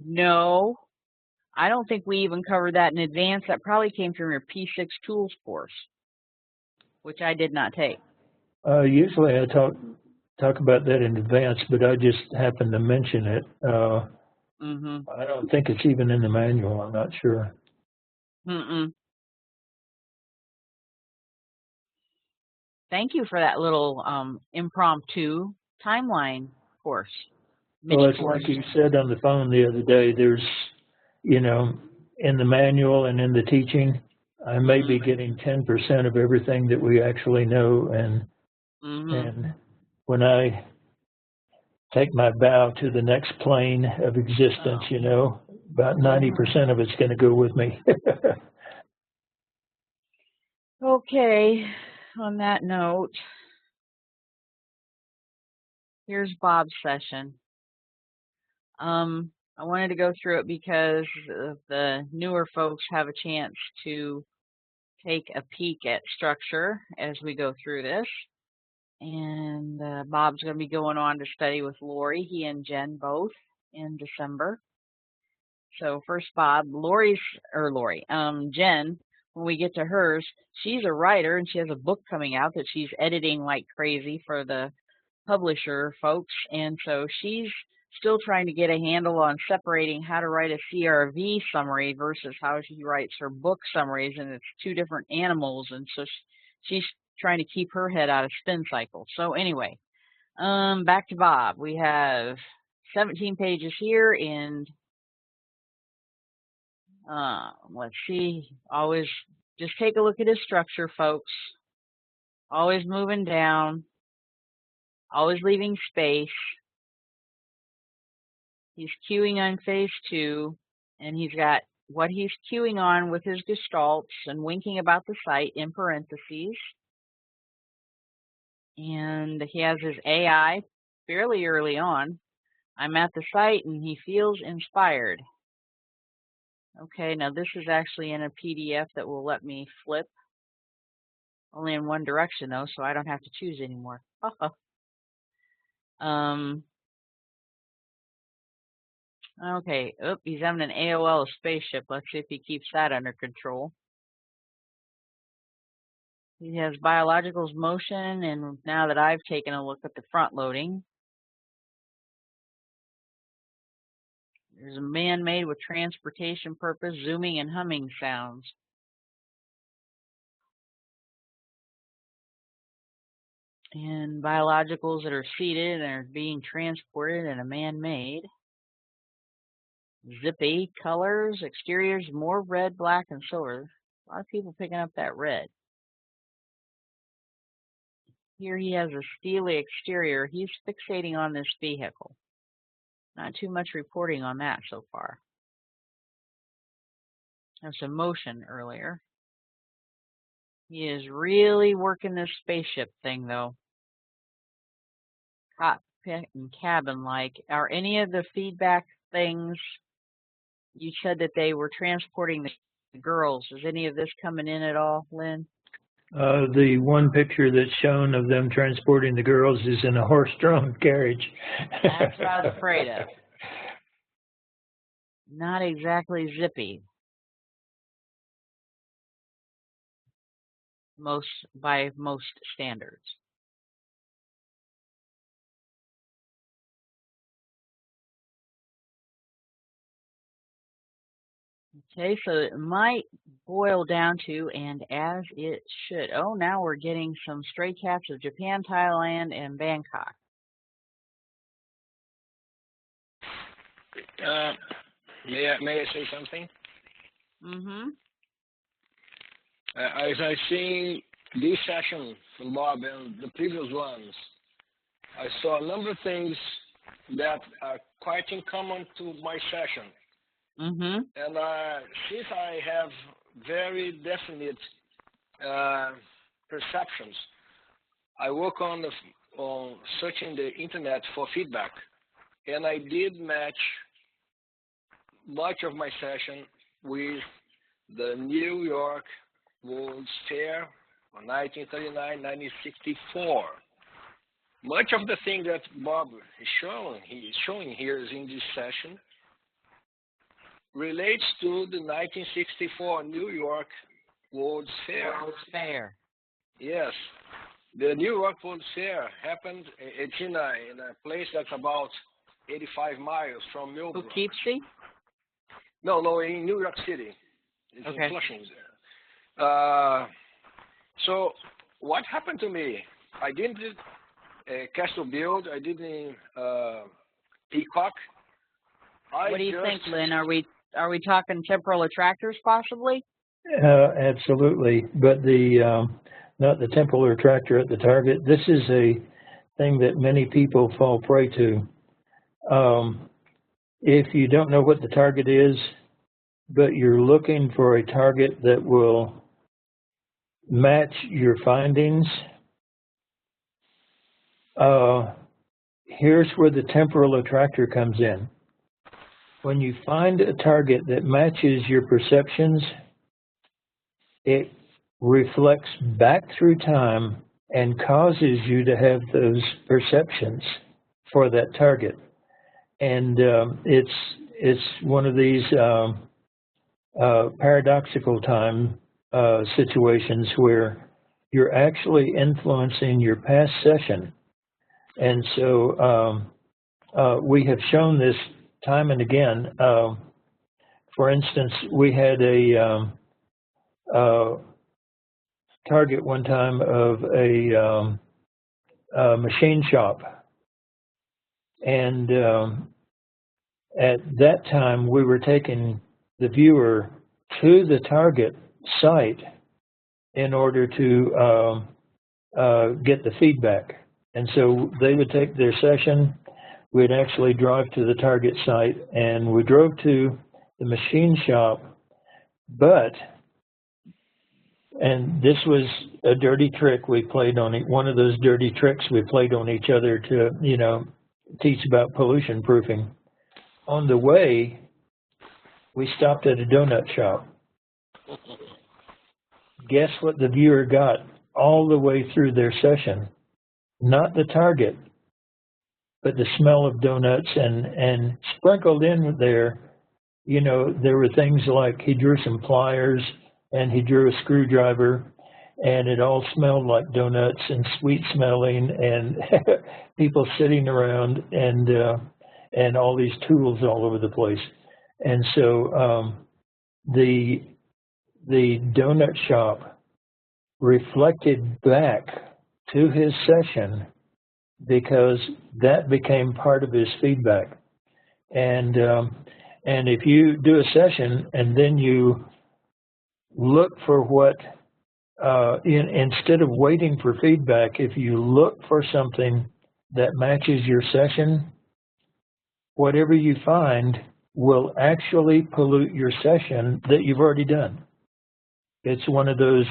No, I don't think we even covered that in advance. That probably came from your P6 tools course, which I did not take. Usually I talk about that in advance, but I just happened to mention it. I don't think it's even in the manual. I'm not sure. Thank you for that little impromptu timeline course. Well, it's like you said on the phone the other day, there's, you know, in the manual and in the teaching, I may be getting 10% of everything that we actually know. And when I take my bow to the next plane of existence, you know, about 90% of it's going to go with me. Okay, on that note, here's Bob's session. I wanted to go through it because the newer folks have a chance to take a peek at structure as we go through this. And Bob's going to be going on to study with Lori, he and Jen both, in December. So first Bob, Jen, when we get to hers, she's a writer and she has a book coming out that she's editing like crazy for the publisher folks. And so she's still trying to get a handle on separating how to write a CRV summary versus how she writes her book summaries. And it's two different animals. And so she's trying to keep her head out of spin cycle. So anyway, back to Bob. We have 17 pages here, and let's see, always just take a look at his structure, folks. Always moving down, always leaving space. He's queuing on phase 2, and he's got what he's queuing on with his gestalts and winking about the site in parentheses. And he has his AI fairly early on. I'm at the site and he feels inspired. Okay, now this is actually in a PDF that will let me flip. Only in one direction though, so I don't have to choose anymore. Okay, he's having an AOL spaceship. Let's see if he keeps that under control. He has biologicals motion, and now that I've taken a look at the front loading, there's a man-made with transportation purpose, zooming and humming sounds. And biologicals that are seated and are being transported in a man-made. Zippy colors, exteriors, more red, black, and silver. A lot of people picking up that red. Here he has a steely exterior. He's fixating on this vehicle. Not too much reporting on that so far. There's some motion earlier. He is really working this spaceship thing, though. Cockpit and cabin-like. Are any of the feedback things, you said that they were transporting the girls. Is any of this coming in at all, Lynn? The one picture that's shown of them transporting the girls is in a horse-drawn carriage. That's what I was afraid of. Not exactly zippy. By most standards. Okay, so it might boil down to, and as it should. Oh, now we're getting some stray cats of Japan, Thailand, and Bangkok. May I say something? As I see this session from Bob and the previous ones, I saw a number of things that are quite in common to my session. And since I have very definite perceptions, I work on searching the internet for feedback, and I did match much of my session with the New York World's Fair from 1939-1964. much of the thing that Bob is showing here is in this session relates to the 1964 New York World's Fair. World's Fair. Yes, the New York World's Fair happened. It's in a place that's about 85 miles from Millbrook. Poughkeepsie? No, in New York City. It's Okay. in Flushing there. So what happened to me? I didn't Castle Build. I didn't Peacock. What do you think, Lynn? Are we talking temporal attractors possibly? Absolutely, but the not the temporal attractor at the target. This is a thing that many people fall prey to. If you don't know what the target is, but you're looking for a target that will match your findings, here's where the temporal attractor comes in. When you find a target that matches your perceptions, it reflects back through time and causes you to have those perceptions for that target. And it's one of these paradoxical time situations where you're actually influencing your past session. And so we have shown this time and again. For instance, we had a target one time of a machine shop. And at that time, we were taking the viewer to the target site in order to get the feedback. And so they would take their session, we'd actually drive to the target site, and we drove to the machine shop, and this was a dirty trick we played on it, one of those dirty tricks we played on each other to, teach about pollution proofing. On the way, we stopped at a donut shop. Guess what the viewer got all the way through their session? Not the target, but the smell of donuts, and sprinkled in there, there were things like he drew some pliers and he drew a screwdriver, and it all smelled like donuts and sweet smelling and people sitting around and all these tools all over the place. And so the donut shop reflected back to his session because that became part of his feedback. And if you do a session and then you look for what, instead of waiting for feedback, if you look for something that matches your session, whatever you find will actually pollute your session that you've already done. It's one of those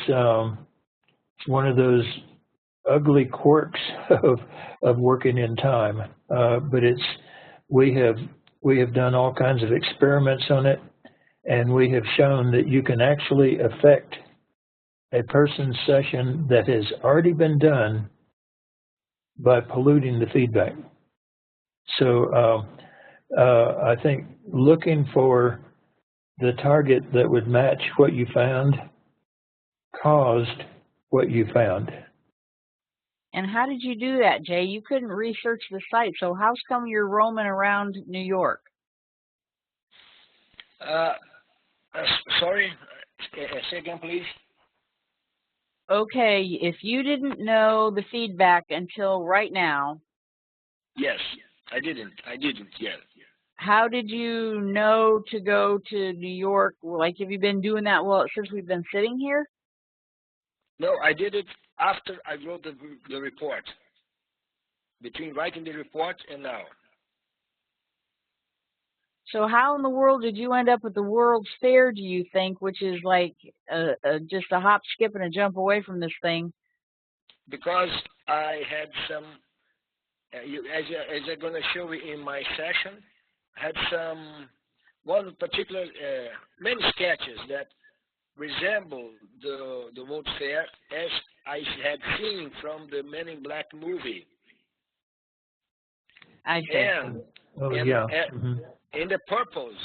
ugly quirks of working in time, but we have done all kinds of experiments on it, and we have shown that you can actually affect a person's session that has already been done by polluting the feedback. So I think looking for the target that would match what you found caused what you found. And how did you do that, Jay? You couldn't research the site, so how's come you're roaming around New York? Sorry, say again, please. Okay, if you didn't know the feedback until right now. Yes, I didn't yet. How did you know to go to New York? Like, have you been doing that since we've been sitting here? No, I did it after I wrote the report. Between writing the report and now. So how in the world did you end up at the World's Fair, do you think, which is like just a hop, skip, and a jump away from this thing? Because I had some, as I'm going to show you in my session, I had one particular, many sketches that resemble the World's Fair as I had seen from the Men in Black movie. I see. And Oh, in, yeah. in the purpose,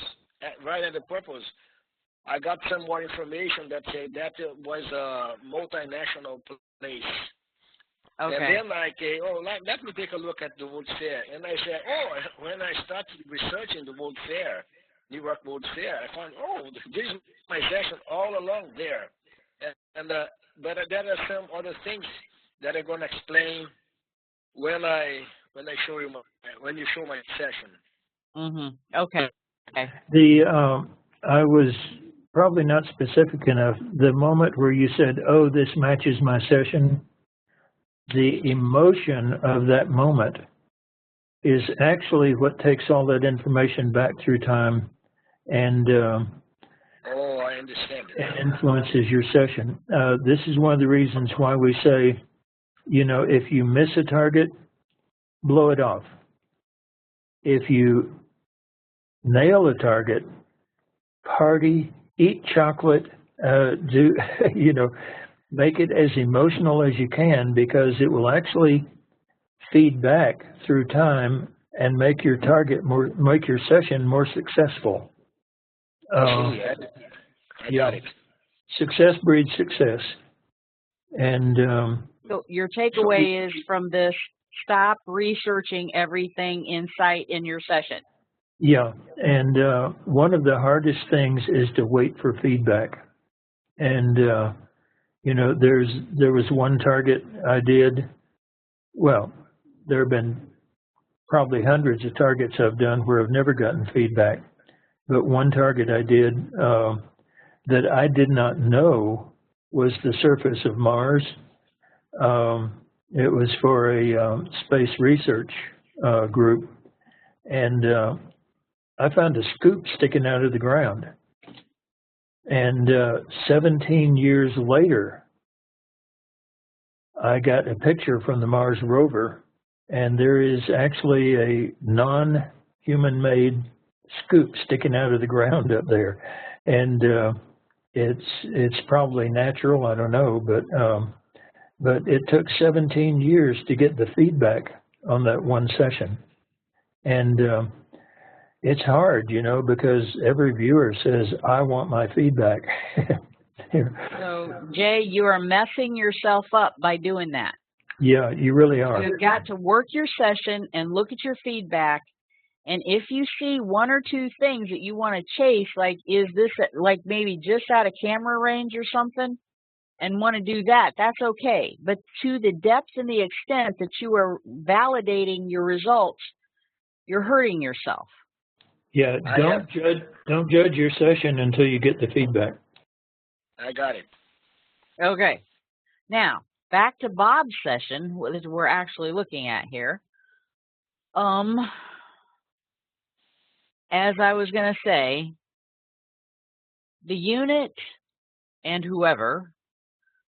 right at the purpose, I got some more information that said that it was a multinational place. And Okay. then let me take a look at the World Fair. And I said, when I started researching the World Fair, New York World Fair, I found, this is my session all along there. But there are some other things that I'm going to explain when I show you when you show my session. Okay. Okay. I was probably not specific enough. The moment where you said, "Oh, this matches my session," the emotion of that moment is actually what takes all that information back through time and I understand it. and influences your session. This is one of the reasons why we say, if you miss a target, blow it off. If you nail a target, party, eat chocolate, make it as emotional as you can, because it will actually feed back through time and make your session more successful. Absolutely. I got it. Success breeds success. And so your takeaway is from this: stop researching everything in sight in your session. Yeah, and one of the hardest things is to wait for feedback. And there was one target I did. Well, there have been probably hundreds of targets I've done where I've never gotten feedback. But one target I did that I did not know was the surface of Mars. It was for a space research group, and I found a scoop sticking out of the ground. And 17 years later, I got a picture from the Mars rover, and there is actually a non-human-made scoop sticking out of the ground up there. And it's probably natural, I don't know, but it took 17 years to get the feedback on that one session. And it's hard, because every viewer says, "I want my feedback." So, Jay, you are messing yourself up by doing that. Yeah, you really are. You've got to work your session and look at your feedback. And if you see one or two things that you want to chase, like, is this like maybe just out of camera range or something, and want to do that, that's okay. But to the depth and the extent that you are validating your results, you're hurting yourself. Yeah, don't judge your session until you get the feedback. I got it. Okay. Now, back to Bob's session, what we're actually looking at here. As I was going to say, the unit and whoever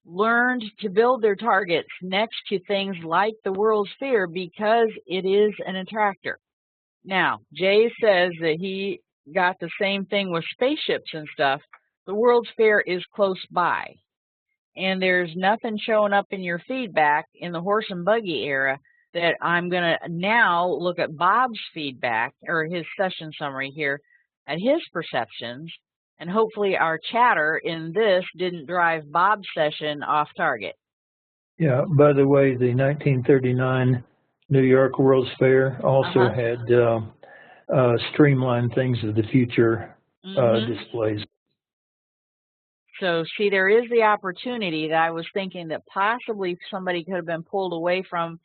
learned to build their targets next to things like the World's Fair because it is an attractor. Now, Jay says that he got the same thing with spaceships and stuff. The World's Fair is close by. And there's nothing showing up in your feedback in the horse and buggy era that I'm going to now look at Bob's feedback, or his session summary here, at his perceptions, and hopefully our chatter in this didn't drive Bob's session off target. Yeah, by the way, the 1939 New York World's Fair also had streamlined things of the future displays. So, see, there is the opportunity that I was thinking that possibly somebody could have been pulled away from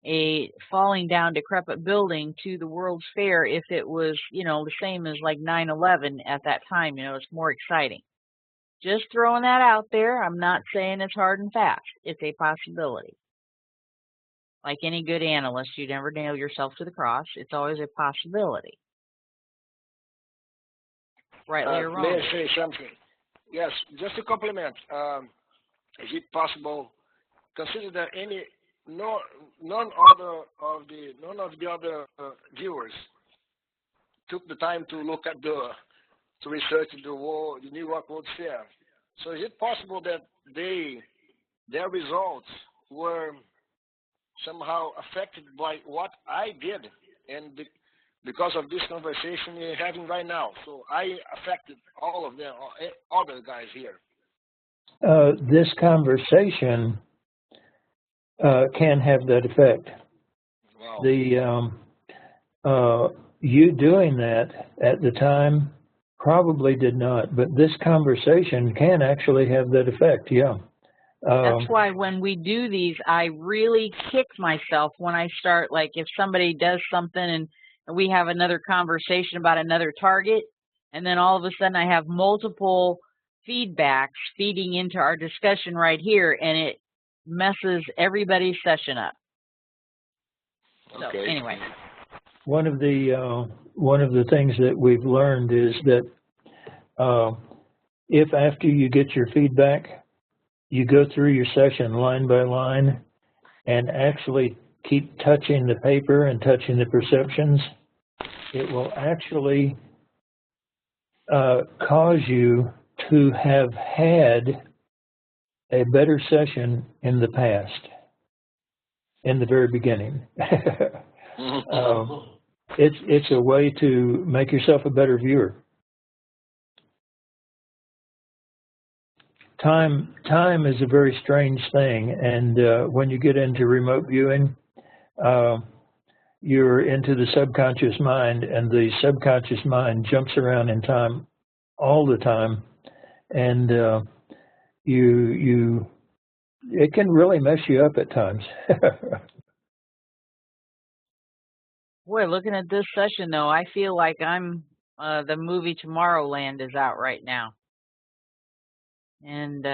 a falling down decrepit building to the World's Fair if it was, the same as like 9/11 at that time. It's more exciting. Just throwing that out there. I'm not saying it's hard and fast. It's a possibility. Like any good analyst, you never nail yourself to the cross. It's always a possibility. Rightly or wrong. May I say something? Yes, just to compliment. Is it possible? Consider that none of the other viewers took the time to look at to research the New York World Fair. So is it possible that their results were somehow affected by what I did and because of this conversation we're having right now. So I affected all of them, all the guys here. This conversation can have that effect. Wow. You doing that at the time probably did not, but this conversation can actually have that effect. Yeah. That's why when we do these, I really kick myself when I start, like if somebody does something and we have another conversation about another target, and then all of a sudden I have multiple feedbacks feeding into our discussion right here, and it messes everybody's session up. So Okay. anyway. One of the things that we've learned is that if after you get your feedback, you go through your session line by line and actually keep touching the paper and touching the perceptions, it will actually cause you to have had a better session in the past, in the very beginning. It's a way to make yourself a better viewer. Time is a very strange thing, and when you get into remote viewing, you're into the subconscious mind, and the subconscious mind jumps around in time all the time, and it can really mess you up at times. Boy, looking at this session though, I feel like I'm the movie Tomorrowland is out right now, and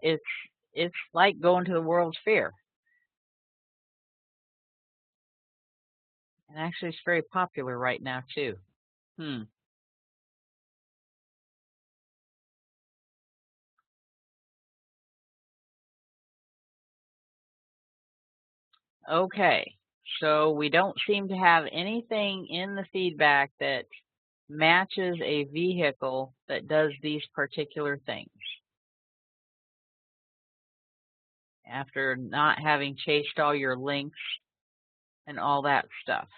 it's like going to the World's Fair. And actually, it's very popular right now, too. Okay, so we don't seem to have anything in the feedback that matches a vehicle that does these particular things. After not having chased all your links and all that stuff.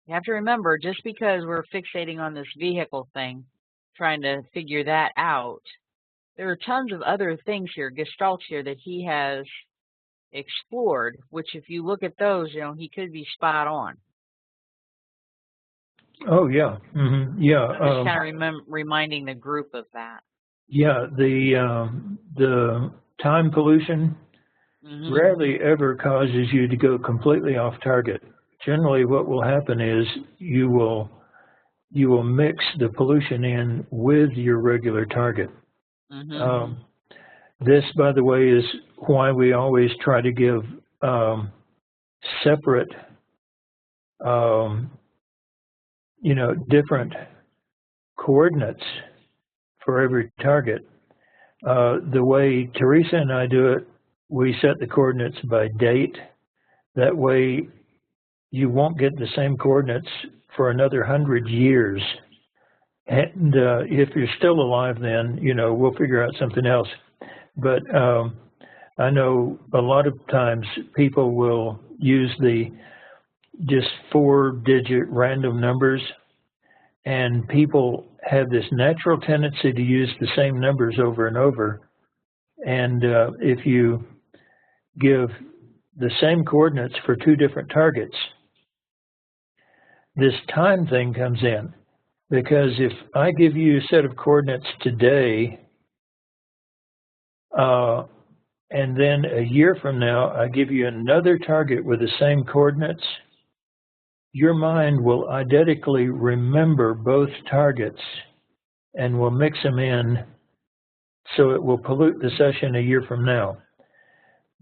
You have to remember, just because we're fixating on this vehicle thing, trying to figure that out, there are tons of other things here, gestalts here, that he has explored, which if you look at those, you know, he could be spot on. Oh, yeah. Mm-hmm. Yeah. Just kind of reminding the group of that. Yeah, the time pollution rarely ever causes you to go completely off target. Generally, what will happen is you will mix the pollution in with your regular target. This, by the way, is why we always try to give separate, different coordinates for every target. The way Teresa and I do it, we set the coordinates by date. That way, you won't get the same coordinates for another 100 years. And if you're still alive then, we'll figure out something else. But I know a lot of times people will use the just 4-digit random numbers, and people have this natural tendency to use the same numbers over and over. And if you give the same coordinates for 2 different targets, this time thing comes in. Because if I give you a set of coordinates today, and then a year from now, I give you another target with the same coordinates, your mind will identically remember both targets and will mix them in, so it will pollute the session a year from now.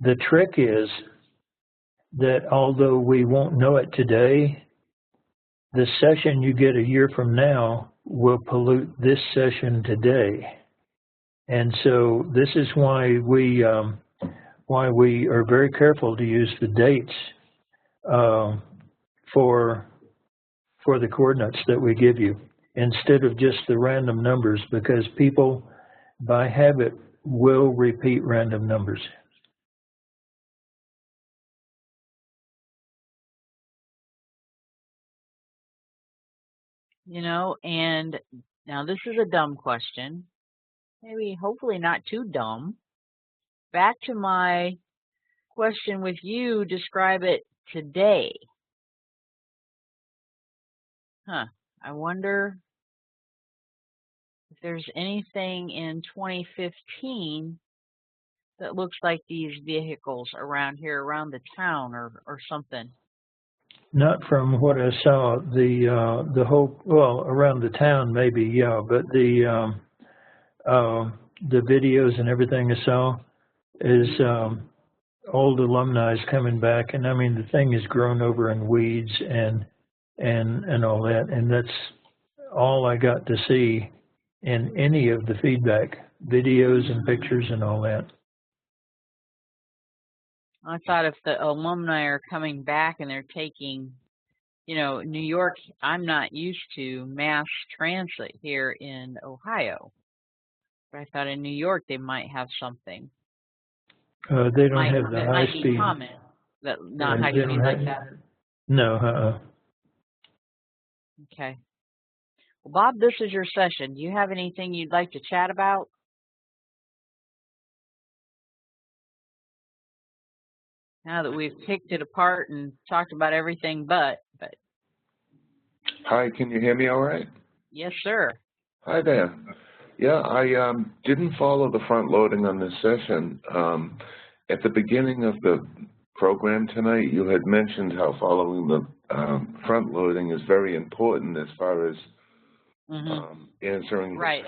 The trick is that although we won't know it today, the session you get a year from now will pollute this session today. And so this is why we are very careful to use the dates for the coordinates that we give you instead of just the random numbers, because people by habit will repeat random numbers. you know, and now this is a dumb question. Maybe, hopefully not too dumb. Back to my question with you, describe it today. I wonder if there's anything in 2015 that looks like these vehicles around here, around the town or something. Not from what I saw. The whole, well, around the town maybe, yeah, but the videos and everything I saw is old alumni coming back, and I mean the thing has grown over in weeds and all that, and that's all I got to see in any of the feedback, videos and pictures and all that. I thought if the alumni are coming back and they're taking, you know, New York, I'm not used to mass transit here in Ohio. But I thought in New York they might have something. They don't have the high speed. That not high speed like that. No, Okay. Well, Bob, this is your session. Do you have anything you'd like to chat about? Now that we've picked it apart and talked about everything but. Hi, can you hear me all right? Yes, sir. Hi there. Yeah, I didn't follow the front loading on this session. At the beginning of the program tonight, you had mentioned how following the front loading is very important as far as answering. Right,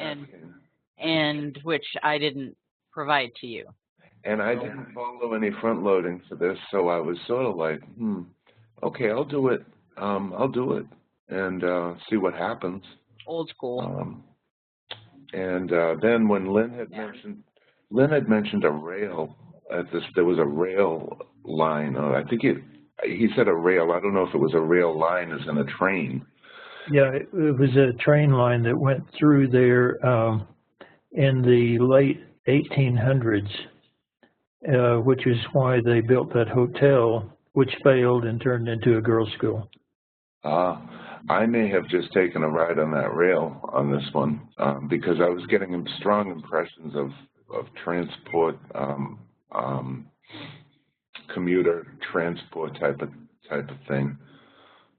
and which I didn't provide to you. And I didn't follow any front loading for this, so I was sort of like, okay, I'll do it. I'll do it and see what happens. Old school. And then when Lynn had mentioned a rail at this, there was a rail line. I think he said a rail. I don't know if it was a rail line as in a train. Yeah, it was a train line that went through there in the late 1800s, which is why they built that hotel, which failed and turned into a girls' school. I may have just taken a ride on that rail on this one because I was getting strong impressions of transport, commuter transport type of thing,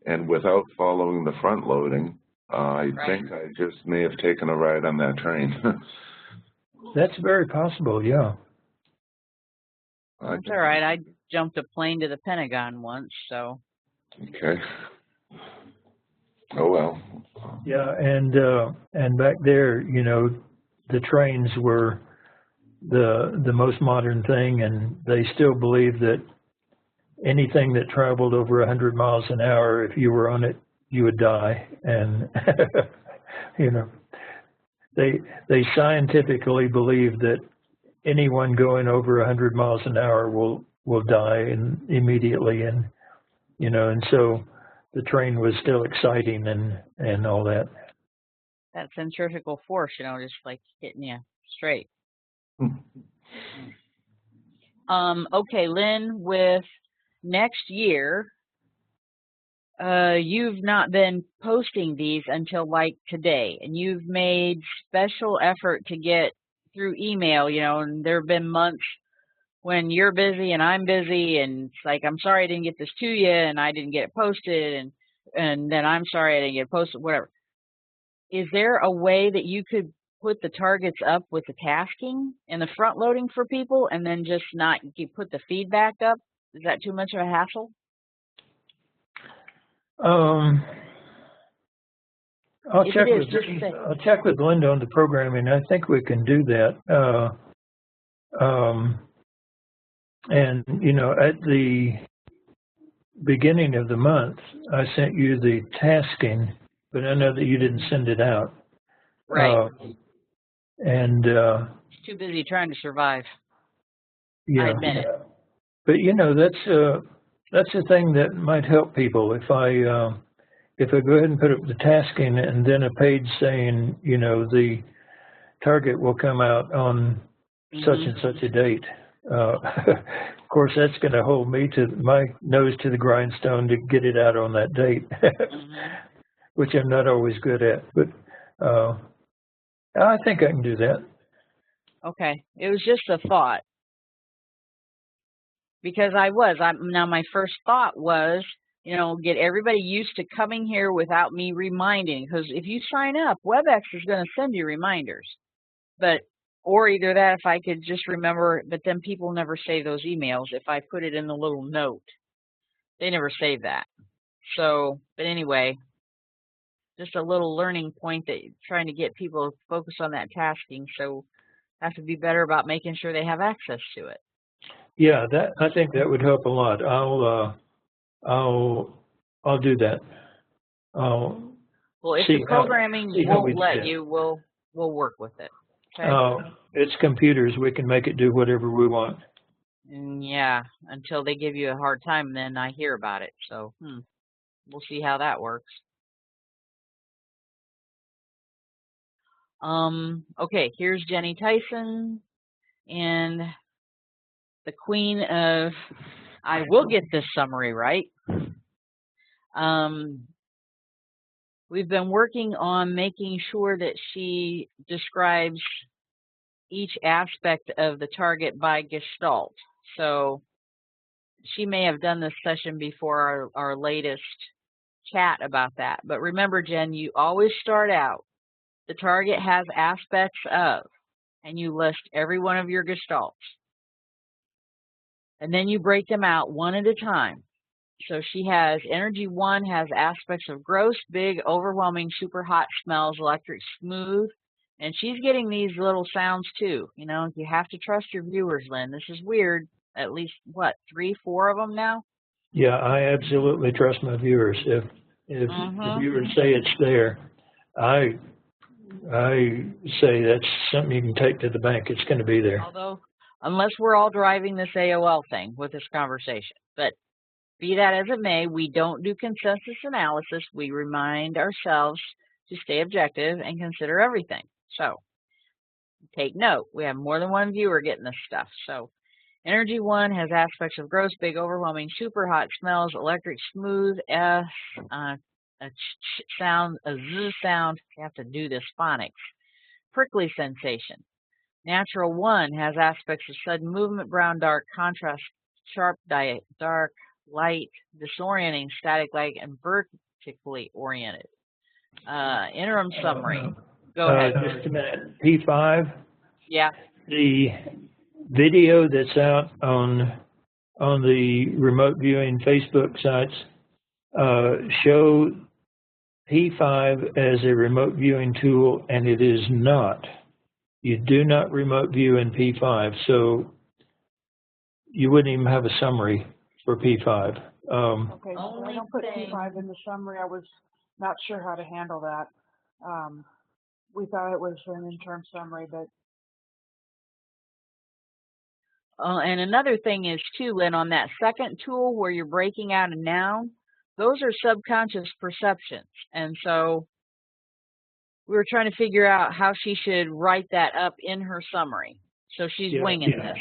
and without following the front loading, I think I just may have taken a ride on that train. That's very possible, yeah. That's all right. I jumped a plane to the Pentagon once, so. Okay. Oh well. Yeah, and back there, you know, the trains were the most modern thing, and they still believe that anything that traveled over 100 miles an hour, if you were on it, you would die. And you know, they scientifically believe that anyone going over 100 miles an hour will die immediately, and you know, and so the train was still exciting and all that. That centrifugal force, you know, just like hitting you straight. Okay, Lynn, with next year, you've not been posting these until like today, and you've made special effort to get through email, you know, and there have been months when you're busy and I'm busy, and it's like, I'm sorry I didn't get this to you, and I didn't get it posted, and then I'm sorry I didn't get it posted, whatever. Is there a way that you could put the targets up with the tasking and the front loading for people, and then just not put the feedback up? Is that too much of a hassle? I'll check with Linda on the programming. I think we can do that. And you know, at the beginning of the month, I sent you the tasking, but I know that you didn't send it out. Right. And too busy trying to survive. Yeah. I admit it. But you know, that's a thing that might help people. If I go ahead and put up the tasking and then a page saying, you know, the target will come out on such and such a date. Of course, that's going to hold me to my nose to the grindstone to get it out on that date. which I'm not always good at. But I think I can do that. Okay. It was just a thought. Because now my first thought was, get everybody used to coming here without me reminding. Because if you sign up, WebEx is going to send you reminders. Or either that, if I could just remember, but then people never save those emails. If I put it in the little note, they never save that. So, but anyway, just a little learning point that trying to get people to focus on that tasking. So I have to be better about making sure they have access to it. Yeah, I think that would help a lot. I'll do that. Well, if the programming won't let you, we'll work with it. Okay? It's computers. We can make it do whatever we want. Yeah, until they give you a hard time, then I hear about it. So, we'll see how that works. Okay, here's Jenny Tyson and the queen of, I will get this summary right. We've been working on making sure that she describes each aspect of the target by Gestalt. So she may have done this session before our latest chat about that. But remember, Jen, you always start out, the target has aspects of, and you list every one of your Gestalts. And then you break them out one at a time. So she has, energy 1 has aspects of gross, big, overwhelming, super hot, smells, electric, smooth. And she's getting these little sounds too. You have to trust your viewers, Lynn. This is weird. At least, 3, 4 of them now? Yeah, I absolutely trust my viewers. If the viewers say it's there, I say that's something you can take to the bank. It's going to be there. Although, unless we're all driving this AOL thing with this conversation. But be that as it may, we don't do consensus analysis. We remind ourselves to stay objective and consider everything. So, take note. We have more than one viewer getting this stuff. So, energy 1 has aspects of gross, big, overwhelming, super hot, smells, electric, smooth, a sound, a z sound. You have to do this phonics. Prickly sensation. Natural 1 has aspects of sudden movement, brown, dark, contrast, sharp, dark, light, disorienting, static, light, and vertically oriented. Interim summary. Go ahead. Just a minute. P5. Yeah. The video that's out on the remote viewing Facebook sites show P5 as a remote viewing tool, and it is not. You do not remote view in P5, so you wouldn't even have a summary for P5. Okay, so I don't put P5 in the summary. I was not sure how to handle that. We thought it was an interim summary, but and another thing is, too, Lynn, on that second tool where you're breaking out a noun, those are subconscious perceptions. And so we were trying to figure out how she should write that up in her summary. So she's winging this.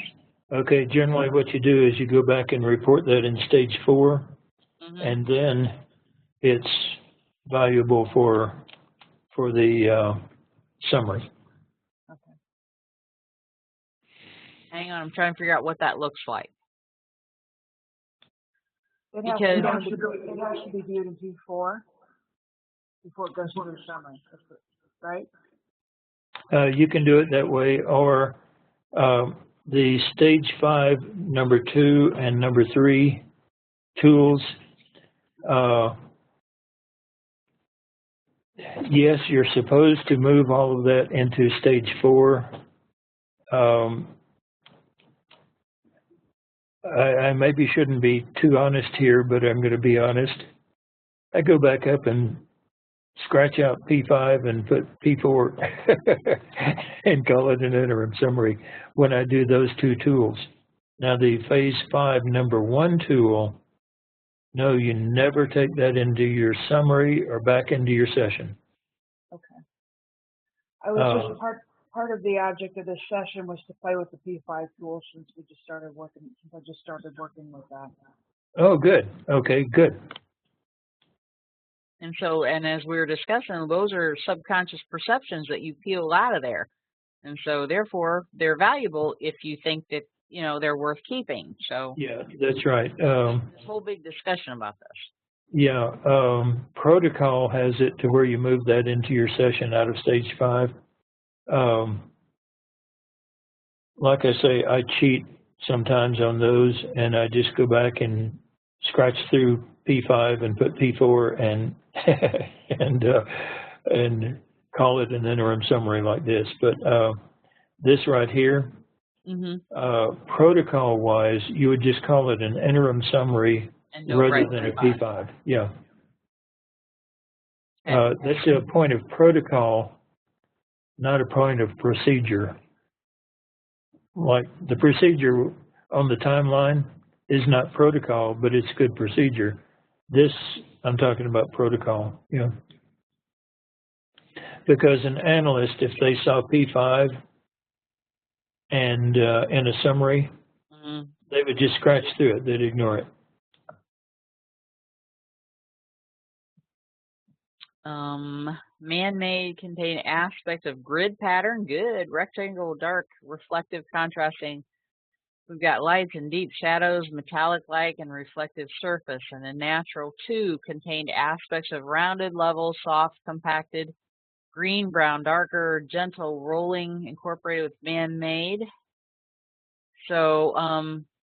Okay, generally what you do is you go back and report that in stage 4, and then it's valuable for the summary. Okay. Hang on, I'm trying to figure out what that looks like. It has to be viewed in P4 before it goes to the summary, right? You can do it that way, or the stage 5, number 2, and number 3 tools. Yes, you're supposed to move all of that into stage 4. I maybe shouldn't be too honest here, but I'm going to be honest. I go back up and scratch out P5 and put P4 and call it an interim summary when I do those 2 tools. Now the phase 5 number 1 tool, no, you never take that into your summary or back into your session. Okay. I was just part of the object of this session was to play with the P5 tool since I just started working with that. Oh, good. Okay, good. And so, and as we were discussing, those are subconscious perceptions that you peel out of there. And so, therefore, they're valuable if you think that, you know, they're worth keeping. So, Yeah, that's right. this whole big discussion about this. Yeah, protocol has it to where you move that into your session out of stage 5. Like I say, I cheat sometimes on those, and I just go back and scratch through P5 and put P4 and and call it an interim summary like this. But this right here, protocol-wise, you would just call it an interim summary rather than a P5. Yeah. That's a point of protocol, not a point of procedure. Like the procedure on the timeline is not protocol, but it's good procedure. This, I'm talking about protocol, yeah. Because an analyst, if they saw P5 and in a summary, they would just scratch through it, they'd ignore it. Man-made contain aspects of grid pattern, good. Rectangle, dark, reflective, contrasting. We've got lights and deep shadows, metallic-like and reflective surface. And the natural, 2, contained aspects of rounded, level, soft, compacted, green, brown, darker, gentle, rolling, incorporated with man-made. So,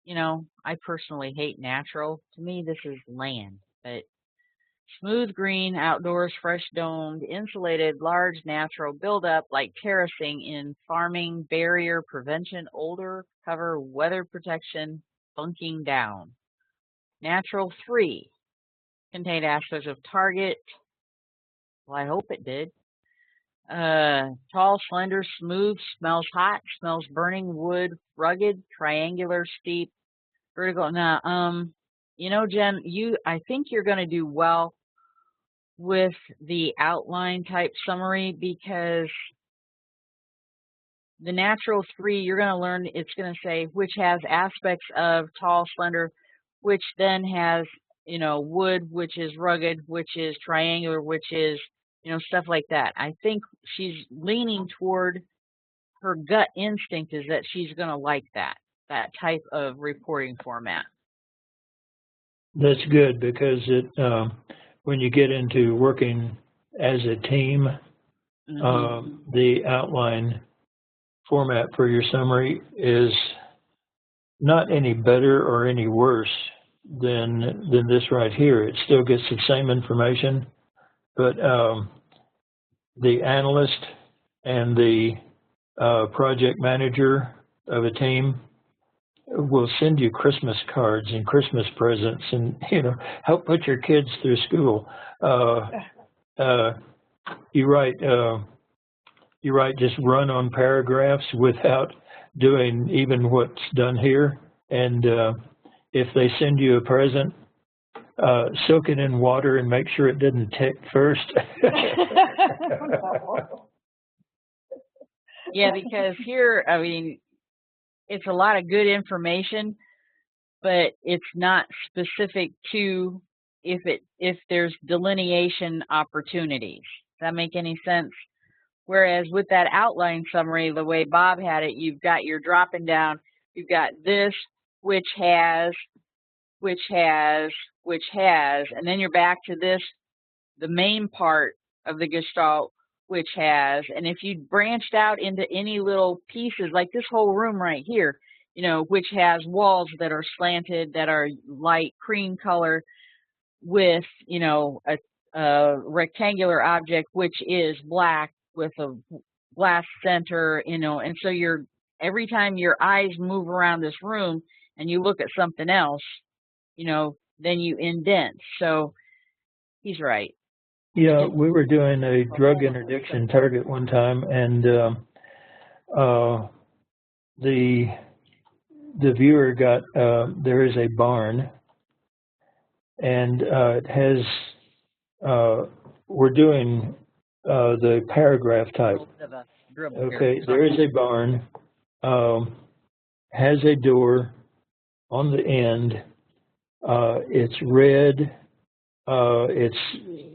you know, I personally hate natural. To me, this is land, but smooth green, outdoors, fresh domed, insulated, large, natural, build-up like terracing in farming, barrier, prevention, older, cover, weather protection, bunking down. Natural, 3, contained aspects of target. Well, I hope it did. Tall, slender, smooth, smells hot, smells burning, wood, rugged, triangular, steep, vertical. Now, you know, Jen, I think you're going to do well with the outline type summary, because the natural 3, you're going to learn, it's going to say which has aspects of tall, slender, which then has, you know, wood, which is rugged, which is triangular, which is, you know, stuff like that. I think she's leaning toward, her gut instinct is that she's going to like that type of reporting format. That's good, because it when you get into working as a team, the outline format for your summary is not any better or any worse than this right here. It still gets the same information, but the analyst and the project manager of a team will send you Christmas cards and Christmas presents, and, you know, help put your kids through school. You write just run on paragraphs without doing even what's done here. And if they send you a present, soak it in water and make sure it didn't tick first. Yeah, because here, I mean, it's a lot of good information, but it's not specific to if there's delineation opportunities. Does that make any sense? Whereas with that outline summary, the way Bob had it, you've got your dropping down, you've got this, which has, and then you're back to this, the main part of the Gestalt, which has, and if you branched out into any little pieces, like this whole room right here, you know, which has walls that are slanted, that are light cream color, with, you know, a rectangular object, which is black with a glass center, you know, and so every time your eyes move around this room and you look at something else, you know, then you indent. So he's right. Yeah, we were doing a drug interdiction target one time, and the viewer got, there is a barn, and it has, we're doing the paragraph type. Okay, there is a barn, has a door on the end, it's red, it's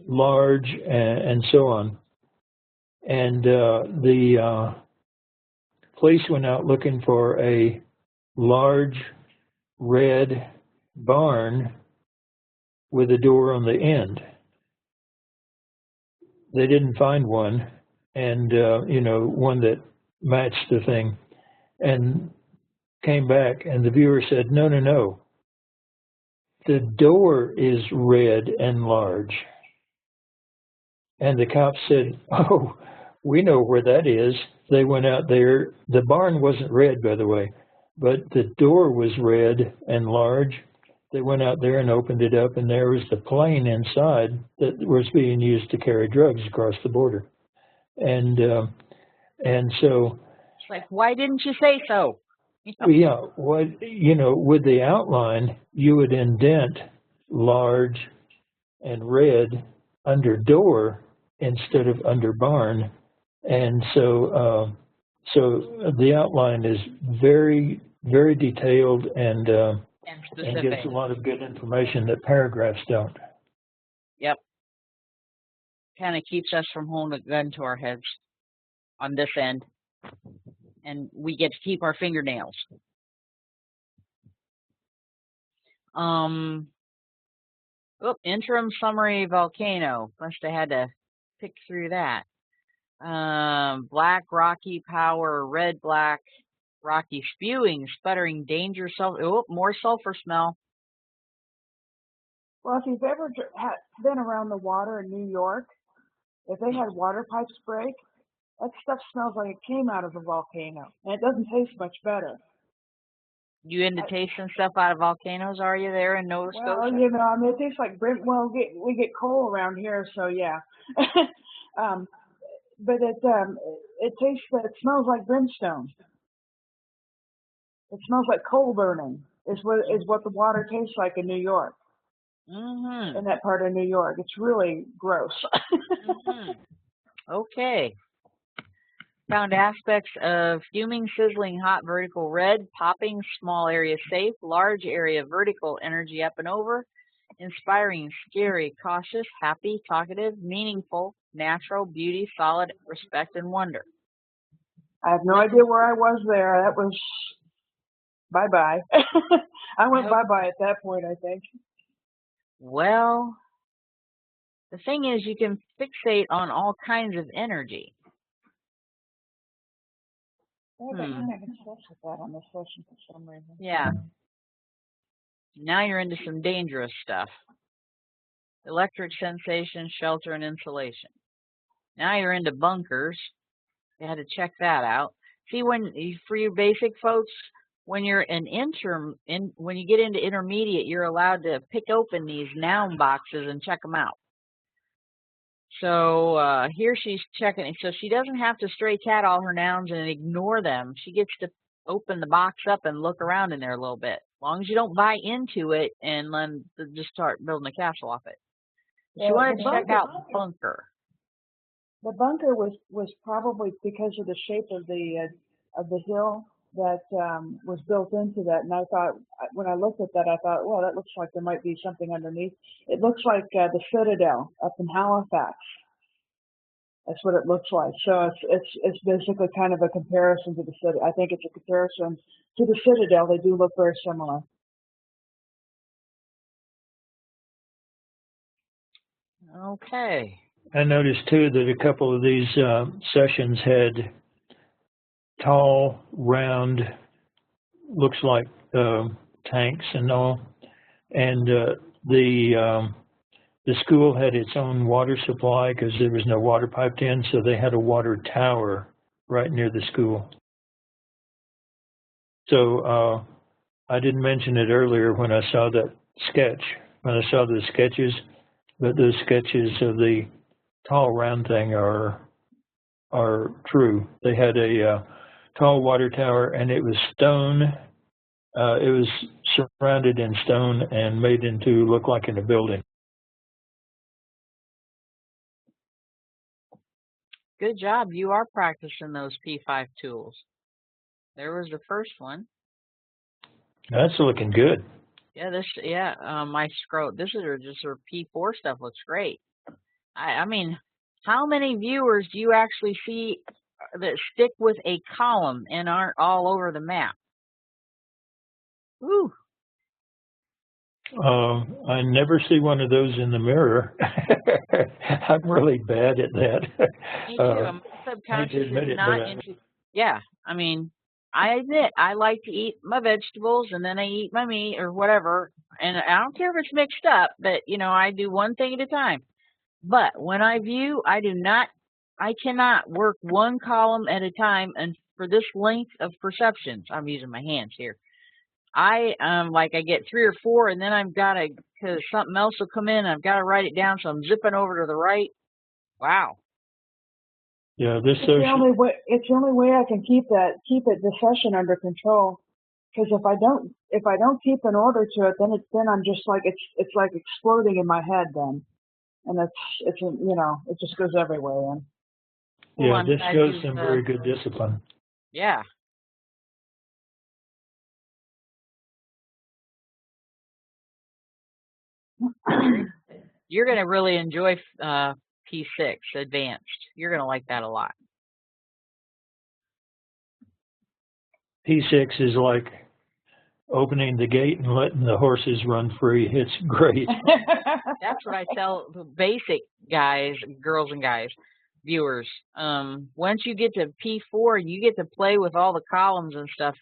large, and so on. And the police went out looking for a large red barn with a door on the end. They didn't find one, and one that matched the thing, and came back, and the viewer said, no, no, no. The door is red and large. And the cops said, oh, we know where that is. They went out there. The barn wasn't red, by the way, but the door was red and large. They went out there and opened it up, and there was the plane inside that was being used to carry drugs across the border. And so... It's like, why didn't you say so? Yeah, with the outline, you would indent large and red under door instead of under barn, and so the outline is very, very detailed and gives a lot of good information that paragraphs don't. Yep. Kind of keeps us from holding a gun to our heads on this end. And we get to keep our fingernails. Interim summary volcano. Must have had to pick through that. Black rocky power, red black rocky spewing, sputtering, danger, more sulfur smell. Well, if you've ever been around the water in New York, if they had water pipes break, that stuff smells like it came out of a volcano, and it doesn't taste much better. You into tasting stuff out of volcanoes, are you, there in Nova Scotia? Well, it tastes like well, we get coal around here, so yeah. But it smells like brimstone. It smells like coal burning. Is what the water tastes like in New York. Mm-hmm. In that part of New York, it's really gross. Mm-hmm. Okay. Found aspects of fuming, sizzling, hot, vertical, red, popping, small area safe, large area, vertical, energy up and over, inspiring, scary, cautious, happy, talkative, meaningful, natural, beauty, solid, respect, and wonder. I have no idea where I was there. That was bye-bye. I went bye-bye at that point, I think. Well, the thing is, you can fixate on all kinds of energy. I got kind of obsessed with that on this session for some reason. Yeah. Now you're into some dangerous stuff. Electric sensation, shelter, and insulation. Now you're into bunkers. You had to check that out. See, for you basic folks, when you're when you get into intermediate, you're allowed to pick open these noun boxes and check them out. So here she's checking it. So she doesn't have to stray cat all her nouns and ignore them. She gets to open the box up and look around in there a little bit. As long as you don't buy into it and then just start building a castle off it. She wanted to check out bunker. The bunker was probably because of the shape of the hill that was built into that. And I thought, when I looked at that, I thought, well, that looks like there might be something underneath. It looks like the Citadel up in Halifax. That's what it looks like. So it's basically kind of a comparison to the Citadel. I think it's a comparison to the Citadel. They do look very similar. Okay. I noticed too that a couple of these sessions had tall, round, looks like tanks and all, and the school had its own water supply because there was no water piped in, so they had a water tower right near the school. So I didn't mention it earlier when I saw that sketch, when I saw the sketches, but those sketches of the tall round thing are true. They had a tall water tower, and it was stone. It was surrounded in stone and made into look like in a building. Good job. You are practicing those P5 tools. There was the first one. That's looking good. Yeah, my this is just her P4 stuff looks great. I mean, how many viewers do you actually see that stick with a column and aren't all over the map? Woo. I never see one of those in the mirror. I'm really bad at that. Me too. My subconscious is not into. Yeah, I mean, I admit I like to eat my vegetables and then I eat my meat or whatever, and I don't care if it's mixed up, but I do one thing at a time. But when I view, I cannot work one column at a time, and for this length of perceptions, I'm using my hands here. I get 3 or 4, and then because something else will come in, I've got to write it down, so I'm zipping over to the right. Wow. Yeah, it's the only way I can keep the session under control. Because if I don't keep an order to it, then I'm just like it's like exploding in my head then, and it just goes everywhere. Yeah, this shows some very good discipline. Yeah. You're going to really enjoy P6 Advanced. You're going to like that a lot. P6 is like opening the gate and letting the horses run free. It's great. That's what I tell the basic guys, girls and guys, viewers. Once you get to P4, you get to play with all the columns and stuff.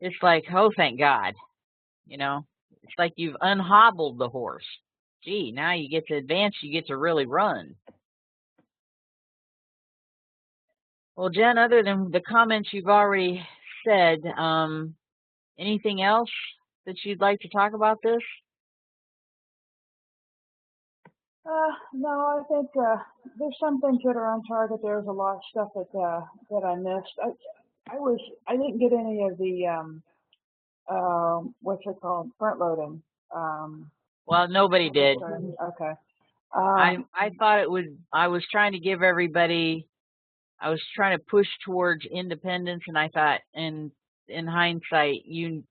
It's like, oh, thank God. It's like you've unhobbled the horse. Gee, now you get to advance, you get to really run. Well, Jen, other than the comments you've already said, anything else that you'd like to talk about this? No, I think there's some things that are on target. There's a lot of stuff that I missed. I didn't get any of the what's it called, front loading. Well, nobody did. Okay. I thought it would. I was trying to give everybody. I was trying to push towards independence, and I thought, in hindsight, you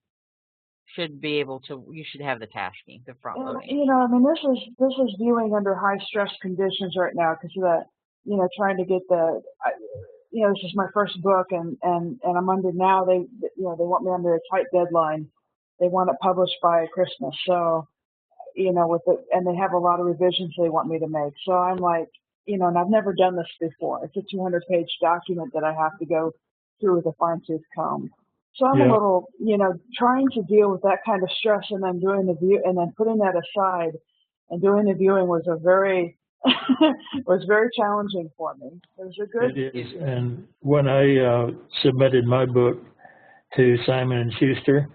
should be able to. You should have the tasking, the front loading. This is viewing under high stress conditions right now because of that. Trying to get this is my first book, and I'm under now. They want me under a tight deadline. They want it published by Christmas, so and they have a lot of revisions they want me to make. So I'm like, and I've never done this before. It's a 200-page document that I have to go through with a fine-tooth comb. So I'm a little, trying to deal with that kind of stress, and then doing the view, and then putting that aside, and doing the viewing was was very challenging for me. It was a good. It is, and when I submitted my book to Simon & Schuster,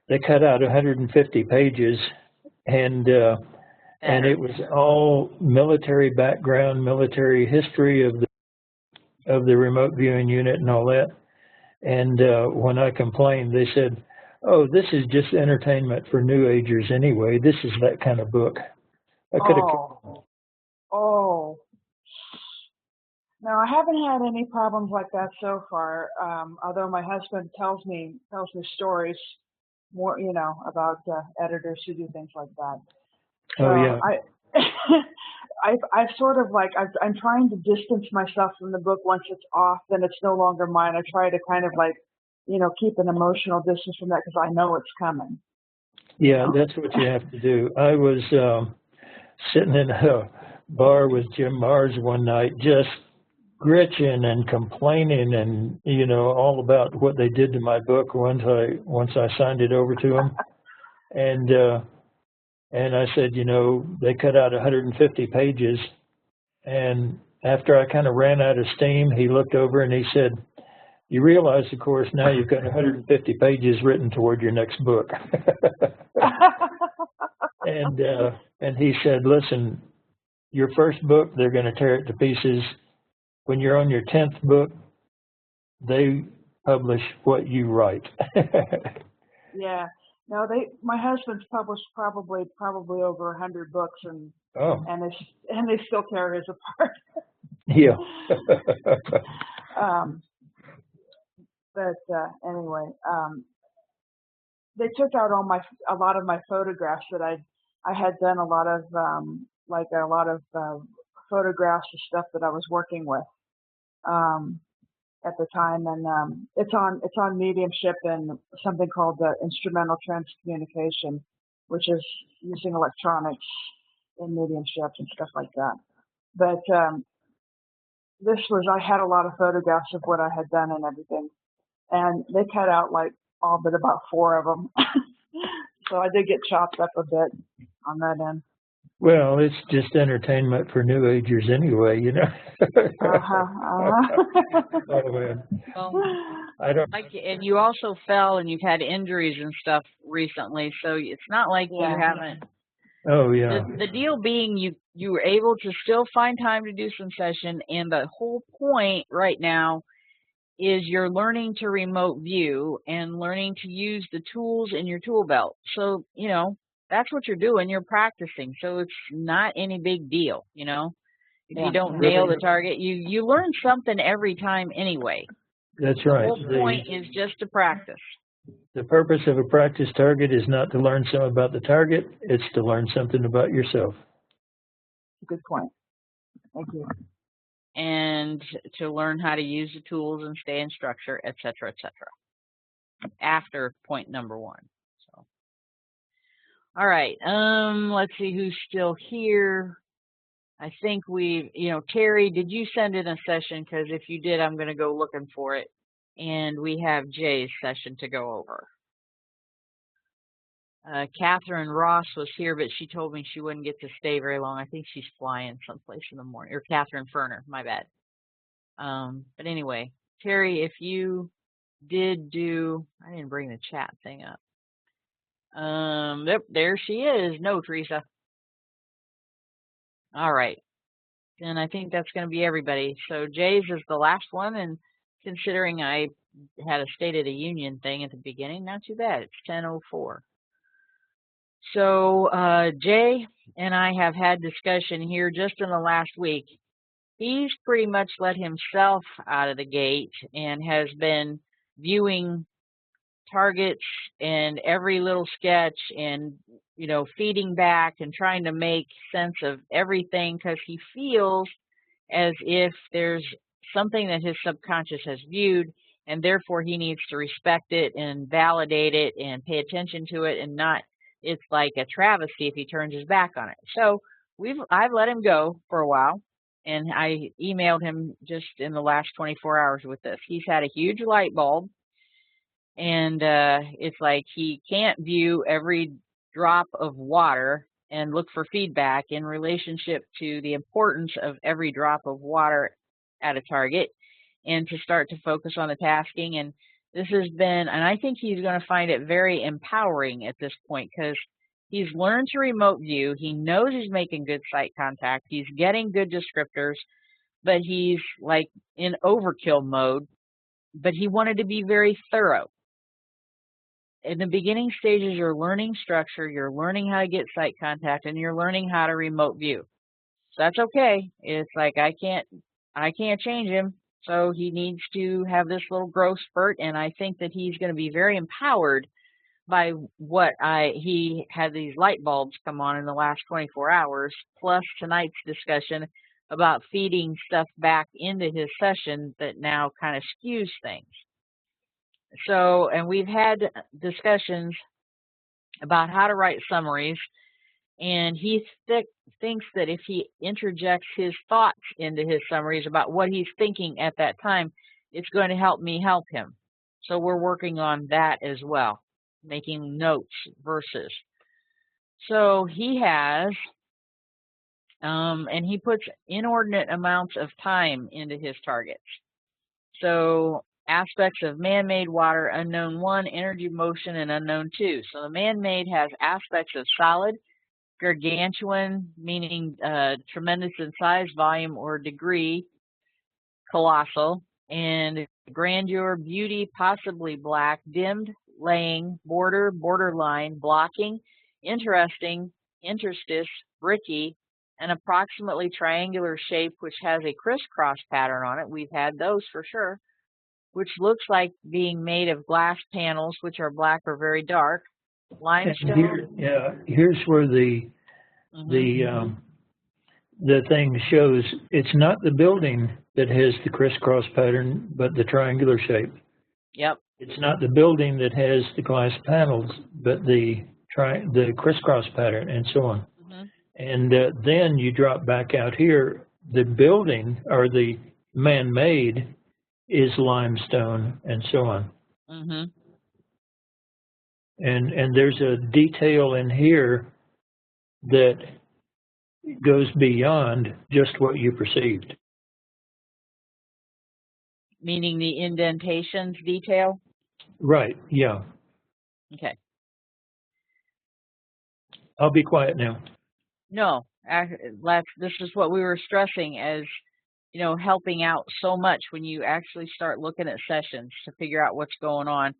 they cut out 150 pages, and it was all military background, military history of the remote viewing unit and all that. And when I complained, they said, "Oh, this is just entertainment for new agers anyway. This is that kind of book." I could have. Oh. No, I haven't had any problems like that so far. Although my husband tells me stories more, about editors who do things like that. So oh yeah. I've sort of I'm trying to distance myself from the book. Once it's off, then it's no longer mine. I try to kind of keep an emotional distance from that because I know it's coming. Yeah, that's what you have to do. I was sitting in a bar with Jim Mars one night, just gritching and complaining, and all about what they did to my book once I signed it over to him, and I said, they cut out 150 pages, and after I kind of ran out of steam, he looked over and he said, "You realize, of course, now you've got 150 pages written toward your next book." And he said, "Listen, your first book, they're going to tear it to pieces. When you're on your 10th book, they publish what you write." Yeah. No, my husband's published probably over 100 books, and they still tear his apart. Yeah. But anyway, they took out a lot of my photographs that I had done a lot of photographs of stuff that I was working with at the time, and it's on mediumship and something called instrumental transcommunication, which is using electronics in mediumship and stuff like that. But I had a lot of photographs of what I had done and everything, and they cut out like all but about 4 of them. So I did get chopped up a bit on that end. Well, it's just entertainment for New Agers anyway, you know. Oh, man. Well, I don't. and you also fell and you've had injuries and stuff recently, so it's not like you haven't. Oh, yeah. The deal being you were able to still find time to do some session, and the whole point right now is you're learning to remote view and learning to use the tools in your tool belt. So, you know, that's what you're doing. You're practicing. So it's not any big deal, you know. If you don't nail the target, you learn something every time anyway. That's right. The whole point is just to practice. The purpose of a practice target is not to learn something about the target. It's to learn something about yourself. Good point. Thank you. And to learn how to use the tools and stay in structure, et cetera, after point number 1. So, all right. Let's see who's still here. I think Terry, did you send in a session? Because if you did, I'm going to go looking for it. And we have Jay's session to go over. Catherine Ross was here, but she told me she wouldn't get to stay very long. I think she's flying someplace in the morning. Or Catherine Ferner, my bad. But anyway, Terry, if you did do, I didn't bring the chat thing up. Yep, there she is. No, Teresa. All right. And I think that's going to be everybody. So Jay's is the last one, and considering I had a State of the Union thing at the beginning, not too bad. It's 10:04. So Jay and I have had discussion here just in the last week. He's pretty much let himself out of the gate and has been viewing targets and every little sketch and, you know, feeding back and trying to make sense of everything because he feels as if there's something that his subconscious has viewed, and therefore he needs to respect it and validate it and pay attention to it, and not, it's like a travesty if he turns his back on it. So I've let him go for a while, and I emailed him just in the last 24 hours with this. He's had a huge light bulb, and it's like he can't view every drop of water and look for feedback in relationship to the importance of every drop of water at a target, and to start to focus on the tasking. And this has been, and I think he's going to find it very empowering at this point, because he's learned to remote view. He knows he's making good sight contact. He's getting good descriptors, but he's like in overkill mode. But he wanted to be very thorough. In the beginning stages, you're learning structure, you're learning how to get sight contact, and you're learning how to remote view. So that's okay. It's like I can't change him. So he needs to have this little growth spurt, and I think that he's going to be very empowered by what he had these light bulbs come on in the last 24 hours, plus tonight's discussion about feeding stuff back into his session that now kind of skews things. So, and we've had discussions about how to write summaries, and he thinks that if he interjects his thoughts into his summaries about what he's thinking at that time, it's going to help me help him. So we're working on that as well, making notes, verses. So he has, and he puts inordinate amounts of time into his targets. So aspects of man-made water, unknown 1, energy, motion, and unknown 2. So the man-made has aspects of solid, gargantuan, meaning tremendous in size, volume, or degree, colossal, and grandeur, beauty, possibly black, dimmed, laying, border, borderline, blocking, interesting, interstice, bricky, an approximately triangular shape which has a crisscross pattern on it. We've had those for sure. which looks like being made of glass panels, which are black or very dark. Limestone. Here's where the thing shows it's not the building that has the crisscross pattern, but the triangular shape. Yep. It's not the building that has the glass panels, but the crisscross pattern, and so on. And then you drop back out here. The building or the man-made is limestone, and so on. And there's a detail in here that goes beyond just what you perceived. Meaning the indentations detail? Right, yeah. Okay. I'll be quiet now. No, this is what we were stressing as, you know, helping out so much when you actually start looking at sessions to figure out what's going on.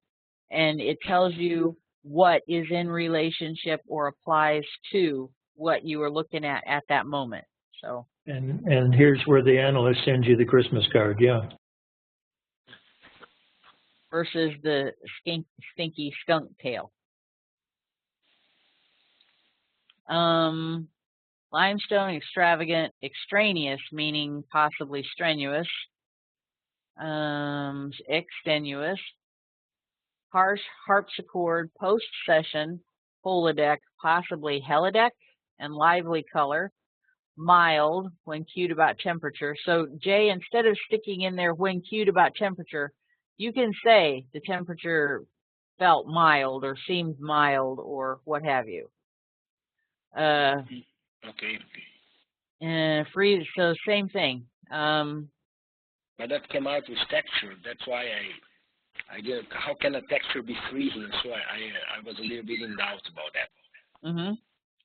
And it tells you what is in relationship or applies to what you were looking at that moment. So. And here's where the analyst sends you the Christmas card, yeah. Versus the stinky skunk tail. Limestone, extravagant, extraneous, meaning possibly strenuous. Extenuous. Harsh, harpsichord, post-session, holodeck, possibly helideck, and lively color. Mild, when cued about temperature. So, Jay, instead of sticking in there when cued about temperature, you can say the temperature felt mild or seemed mild or what have you. Okay. Freeze, so same thing. But that came out with texture. That's why I didn't. How can a texture be freezing? So I was a little bit in doubt about that.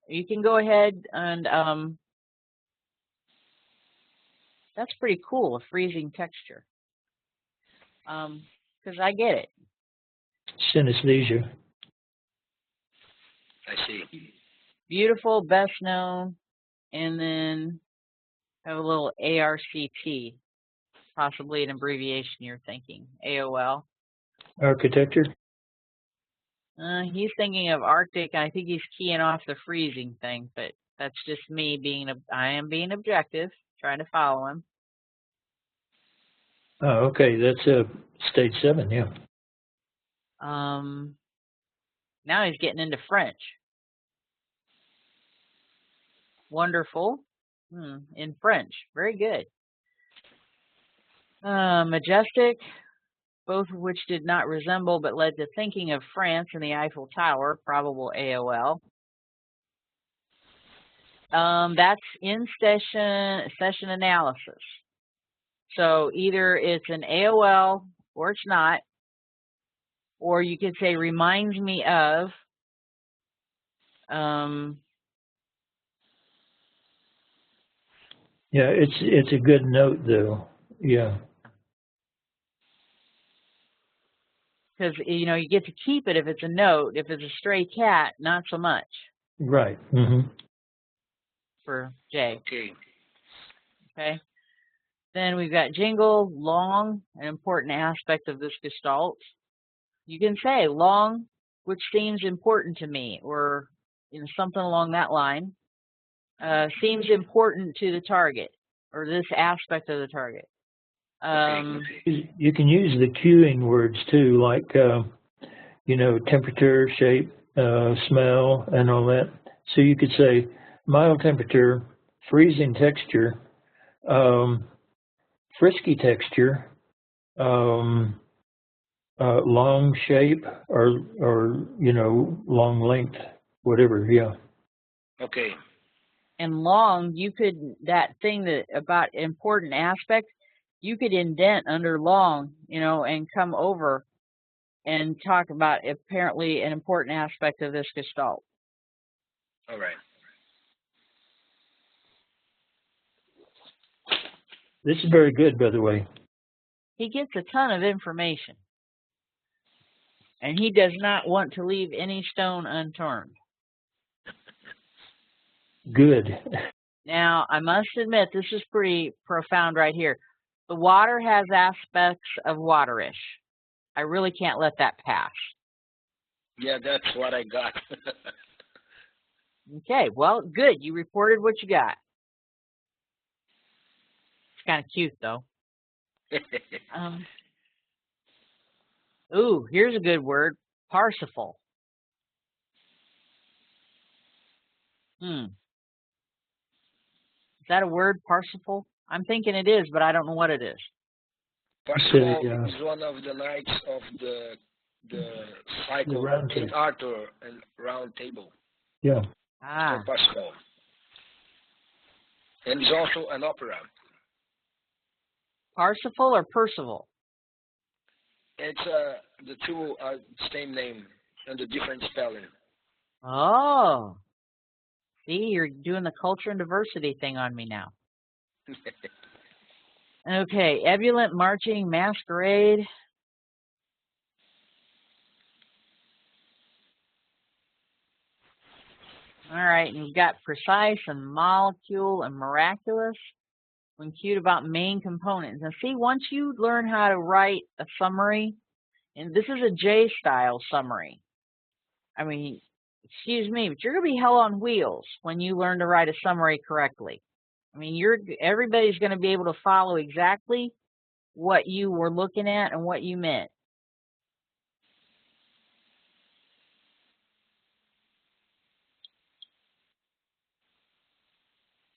You can go ahead and that's pretty cool, a freezing texture. Because I get it. Synesthesia. I see. Beautiful, best known, and then have a little ARCT, possibly an abbreviation you're thinking. AOL. Architecture? He's thinking of Arctic. I think he's keying off the freezing thing, but that's just me I am being objective, trying to follow him. Oh, okay. That's stage 7, yeah. Now he's getting into French. Wonderful. In French. Very good. Majestic, both of which did not resemble but led to thinking of France and the Eiffel Tower, probable AOL. That's in session analysis. So either it's an AOL or it's not, or you could say reminds me of. Yeah, it's a good note though. Yeah. Because, you know, you get to keep it if it's a note. If it's a stray cat, not so much. Right. For Jay. Okay. Okay. Then we've got jingle, long, an important aspect of this gestalt. You can say long, which seems important to me, or you know, something along that line. Seems important to the target, or this aspect of the target. You can use the cueing words too, like, you know, temperature, shape, smell, and all that. So you could say mild temperature, freezing texture, frisky texture, long shape, or you know, long length, whatever. Yeah. Okay. And long, you could, that thing that about important aspect, you could indent under long, you know, and come over and talk about apparently an important aspect of this gestalt. All right. This is very good, by the way. He gets a ton of information. And he does not want to leave any stone unturned. Good. Now, I must admit, this is pretty profound right here. The water has aspects of waterish. I really can't let that pass. Yeah, that's what I got. Okay, well, good. You reported what you got. It's kind of cute, though. Ooh, here's a good word. Parsifal. Is that a word, Parsifal? I'm thinking it is, but I don't know what it is. Parsifal is one of the knights of the cycle in Arthur and Round Table. Yeah. Ah. Parsifal. And it's also an opera. Parsifal or Percival? It's the two are the same name and the different spelling. Oh. See, you're doing the culture and diversity thing on me now. Okay, ebullient marching masquerade. All right, and you've got precise and molecule and miraculous when cued about main components. Now see, once you learn how to write a summary, and this is a J-style summary. I mean, excuse me, but you're going to be hell on wheels when you learn to write a summary correctly. I mean, everybody's going to be able to follow exactly what you were looking at and what you meant.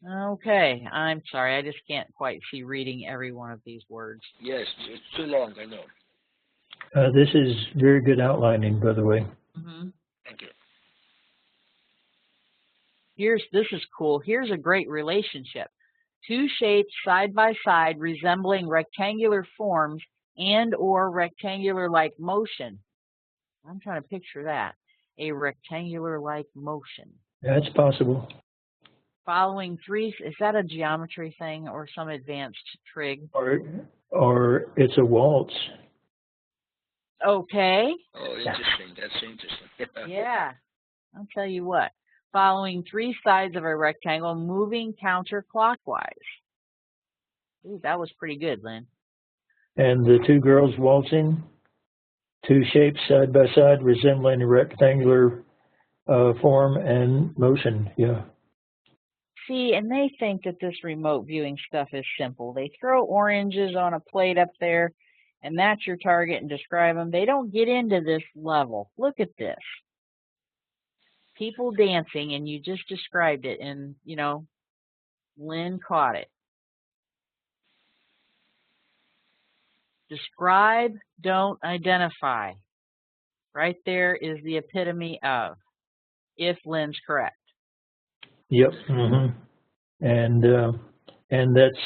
Okay, I'm sorry, I just can't quite see reading every one of these words. Yes, it's too long, I know. This is very good outlining, by the way. Thank you. This is cool. Here's a great relationship. Two shapes side by side resembling rectangular forms and or rectangular-like motion. I'm trying to picture that. A rectangular-like motion. That's possible. Following three, is that a geometry thing or some advanced trig? Or it's a waltz. Okay. Oh, interesting. That's interesting. Yeah. I'll tell you what. Following three sides of a rectangle, moving counterclockwise. Ooh, that was pretty good, Lynn. And the two girls waltzing, two shapes side by side resembling a rectangular form and motion. Yeah. See, and they think that this remote viewing stuff is simple. They throw oranges on a plate up there, and that's your target and describe them. They don't get into this level. Look at this. People dancing, and you just described it, and, you know, Lynn caught it. Describe, don't identify. Right there is the epitome of, if Lynn's correct. Yep. And that's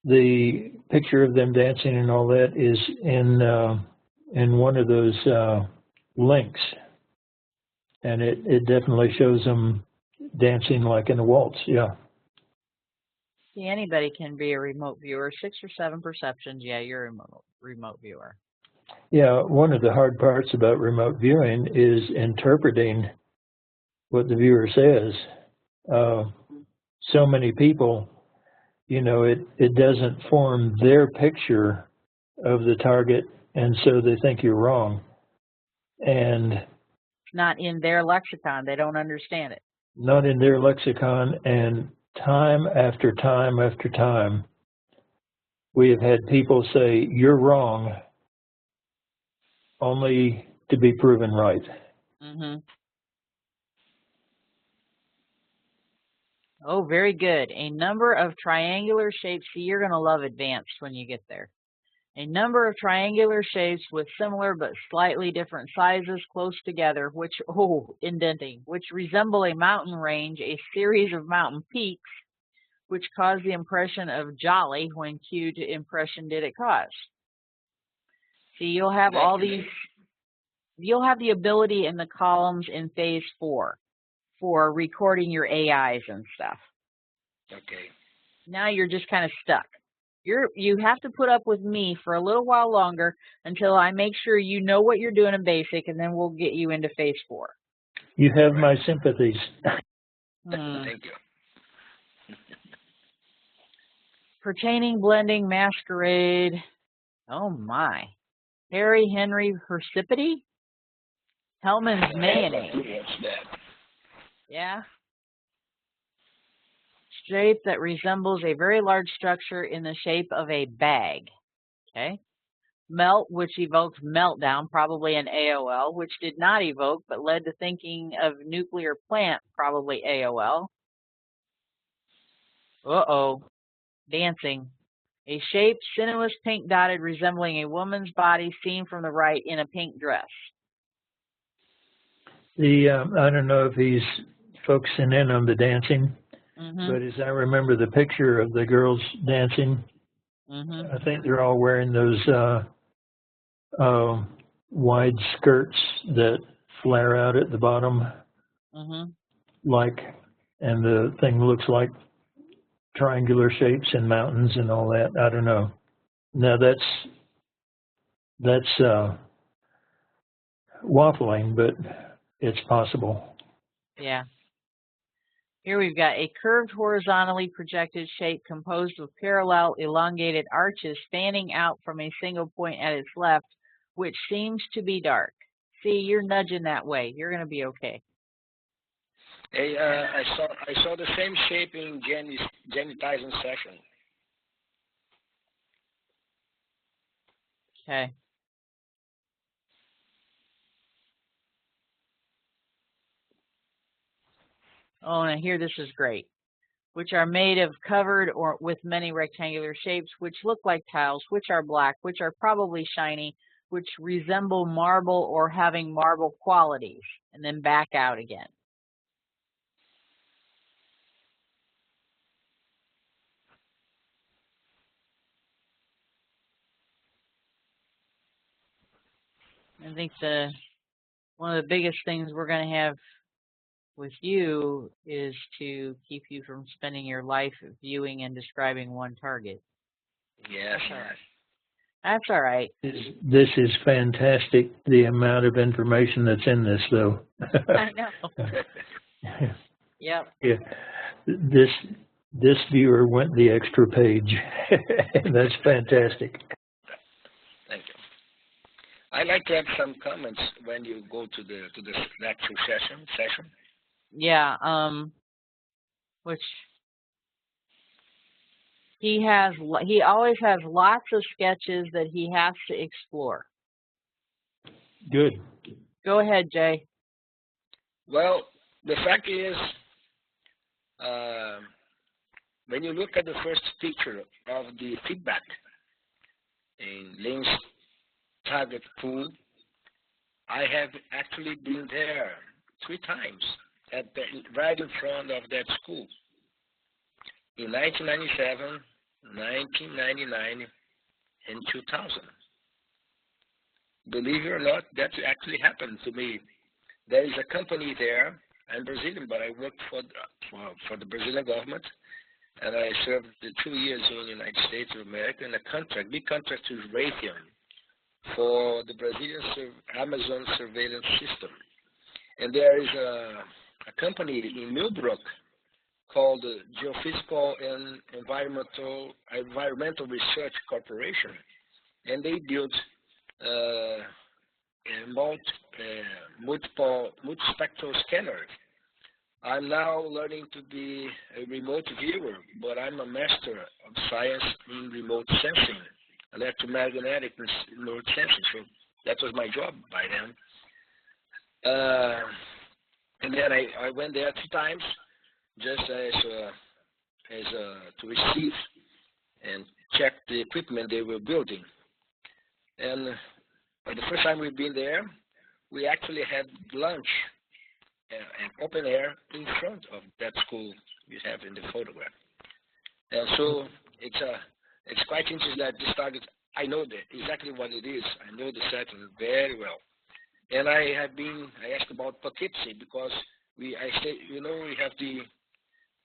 the picture of them dancing and all that is in one of those links, and it definitely shows them dancing like in a waltz. Yeah. See, anybody can be a remote viewer. 6 or 7 perceptions. Yeah, you're a remote viewer. Yeah. One of the hard parts about remote viewing is interpreting what the viewer says. So many people, you know, it doesn't form their picture of the target, and so they think you're wrong. And it's not in their lexicon. They don't understand it. Not in their lexicon, and time after time after time, we have had people say, you're wrong, only to be proven right. Oh, very good. A number of triangular shapes. See, you're going to love advanced when you get there. A number of triangular shapes with similar but slightly different sizes close together, which resemble a mountain range, a series of mountain peaks, which cause the impression of jolly when cued to impression did it cause. See, you'll have all these, you'll have the ability in the columns in phase 4 for recording your AIs and stuff. Okay. Now you're just kind of stuck. You have to put up with me for a little while longer until I make sure you know what you're doing in basic, and then we'll get you into phase 4. You have my sympathies. Thank you. pertaining, blending, masquerade. Oh my. Harry Henry Persipity? Hellman's mayonnaise. What's that? Yeah. Shape that resembles a very large structure in the shape of a bag. Okay. Melt, which evoked meltdown, probably an AOL, which did not evoke but led to thinking of nuclear plant, probably AOL. Uh-oh. Dancing. A shaped, sinuous, pink dotted resembling a woman's body seen from the right in a pink dress. I don't know if he's focusing in on the dancing, but as I remember the picture of the girls dancing, I think they're all wearing those wide skirts that flare out at the bottom, and the thing looks like triangular shapes and mountains and all that. I don't know. Now that's waffling, but it's possible. Yeah. Here we've got a curved, horizontally projected shape composed of parallel, elongated arches spanning out from a single point at its left, which seems to be dark. See, you're nudging that way. You're going to be okay. Hey, I saw the same shape in Jenny Tyson's session. Okay. Oh, and here this is great. Which are made of covered or with many rectangular shapes, which look like tiles, which are black, which are probably shiny, which resemble marble or having marble qualities, and then back out again. I think one of the biggest things we're going to have with you is to keep you from spending your life viewing and describing one target. Yes. That's all right. This is fantastic, the amount of information that's in this, though. I know. Yep. Yeah. This viewer went the extra page. That's fantastic. Thank you. I'd like to have some comments when you go to the lecture session. Yeah, which he always has lots of sketches that he has to explore. Good. Go ahead, Jay. Well, the fact is, when you look at the first picture of the feedback in Lynn's target pool, I have actually been there 3 times. Right in front of that school. In 1997, 1999, and 2000. Believe it or not, that actually happened to me. There is a company there. I'm Brazilian, but I worked for the Brazilian government, and I served 2 years in the United States of America in a big contract with Raytheon for the Brazilian Amazon surveillance system. And there is a company in Millbrook called the Geophysical and Environmental Research Corporation, and they built a multispectral scanner. I'm now learning to be a remote viewer, but I'm a master of science in remote sensing, electromagnetic remote sensing. So that was my job by then. And then I went there 2 times, just as to receive and check the equipment they were building. And the first time we've been there, we actually had lunch and open air in front of that school you have in the photograph. And so it's quite interesting that this target, I know exactly what it is. I know the setting very well. And I asked about Poughkeepsie because we have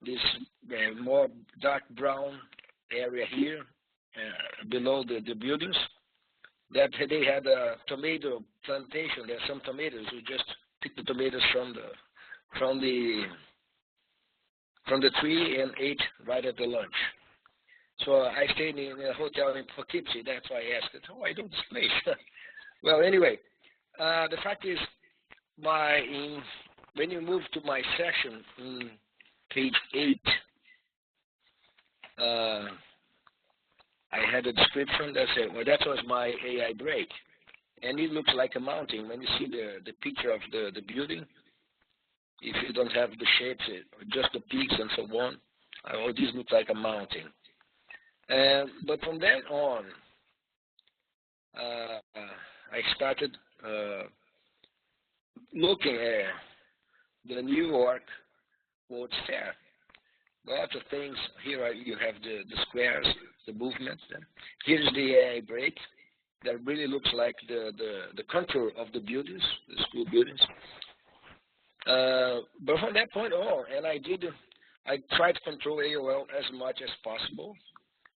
this more dark brown area here below the buildings that they had a tomato plantation. There's some tomatoes. We just picked the tomatoes from the tree and ate right at the lunch. So I stayed in a hotel in Poughkeepsie. That's why I asked it. Oh, I know this place. Well, anyway, the fact is, when you move to my session in page 8, I had a description that said, well, that was my AI break. And it looks like a mountain. When you see the picture of the building, if you don't have the shapes, just the peaks and so on, this looks like a mountain. But from then on, I started looking at the New York World's Fair. Lots of things. Here you have the squares, the movements. Here's the AI break that really looks like the contour of the buildings, the school buildings. But from that point on, and I tried to control AOL as much as possible,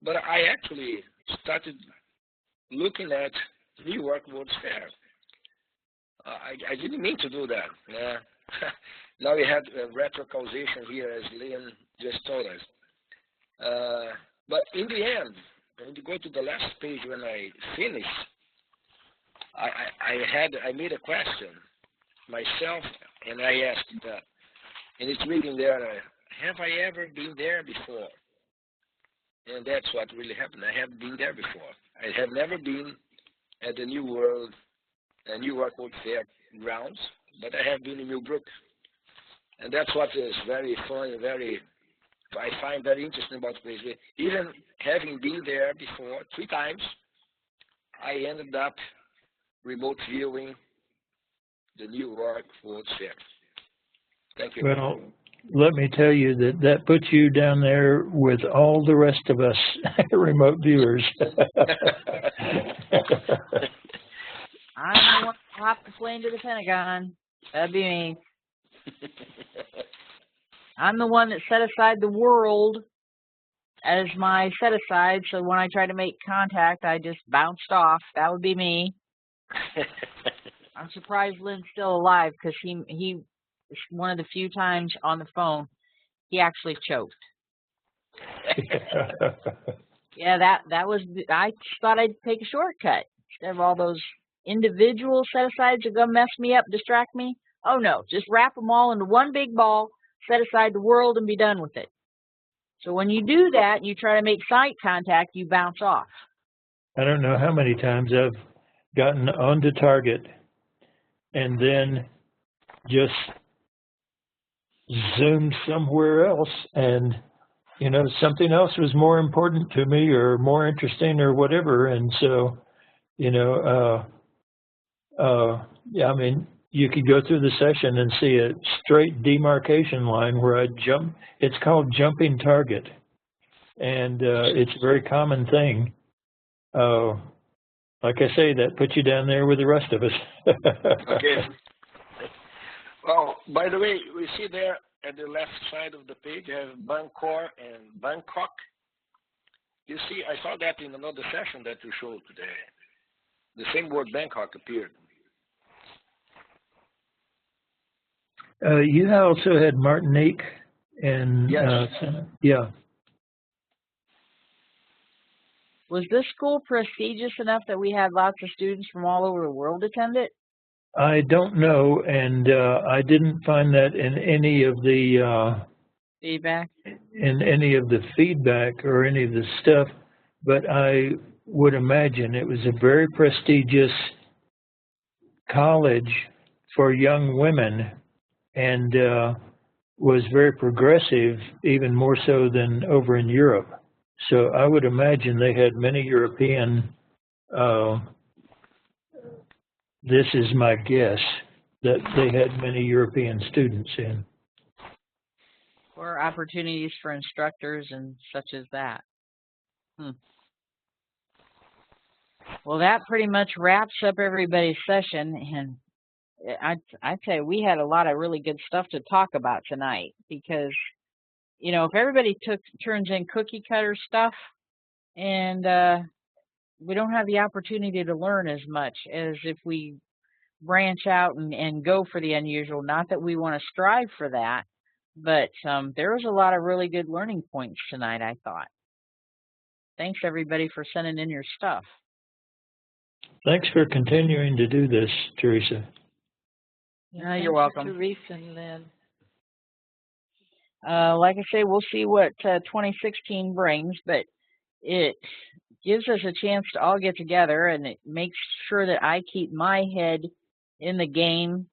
but I actually started looking at New York World's Fair. I didn't mean to do that. Now we had retrocausation here, as Liam just told us. But in the end, when you go to the last page, when I finished, I made a question myself, and I asked that, and it's reading there, have I ever been there before? And that's what really happened. I have been there before. I have never been at the New York World Fair grounds, but I have been in Millbrook. And that's what is very fun and I find very interesting about the place. Even having been there before 3 times, I ended up remote viewing the New York World Fair. Thank you. Well, let me tell you that puts you down there with all the rest of us remote viewers. I'm the one who hopped the plane to the Pentagon. That'd be me. I'm the one that set aside the world as my set aside, so when I try to make contact, I just bounced off. That would be me. I'm surprised Lynn's still alive, because he one of the few times on the phone he actually choked. Yeah, that was. I thought I'd take a shortcut instead of all those individual set-asides that are gonna mess me up, distract me. Oh no, just wrap them all into one big ball, set aside the world, and be done with it. So when you do that, you try to make sight contact, you bounce off. I don't know how many times I've gotten onto target and then just zoomed somewhere else, and something else was more important to me or more interesting or whatever, and so yeah, I mean, you could go through the session and see a straight demarcation line where I jump. It's called jumping target, and it's a very common thing. Like I say, that puts you down there with the rest of us. Okay. Well, by the way, we see there at the left side of the page, you have Bangkok and Bangkok. You see, I saw that in another session that you showed today. The same word Bangkok appeared. You also had Martinique and yes. Yeah. Was this school prestigious enough that we had lots of students from all over the world attend it? I don't know, and I didn't find that in any of the feedback. In any of the feedback or any of the stuff, but I would imagine it was a very prestigious college for young women, and was very progressive, even more so than over in Europe. So I would imagine they had many European, this is my guess, that they had many European students in. Or opportunities for instructors and such as that. Well, that pretty much wraps up everybody's session, and I'd say we had a lot of really good stuff to talk about tonight, because if everybody turns in cookie cutter stuff, and we don't have the opportunity to learn as much as if we branch out and go for the unusual. Not that we want to strive for that, but there was a lot of really good learning points tonight, I thought. thanks everybody for sending in your stuff. Thanks for continuing to do this, Teresa. Yeah, You're welcome. Teresa and Lynn. Like I say, we'll see what 2016 brings, but it gives us a chance to all get together, and it makes sure that I keep my head in the game.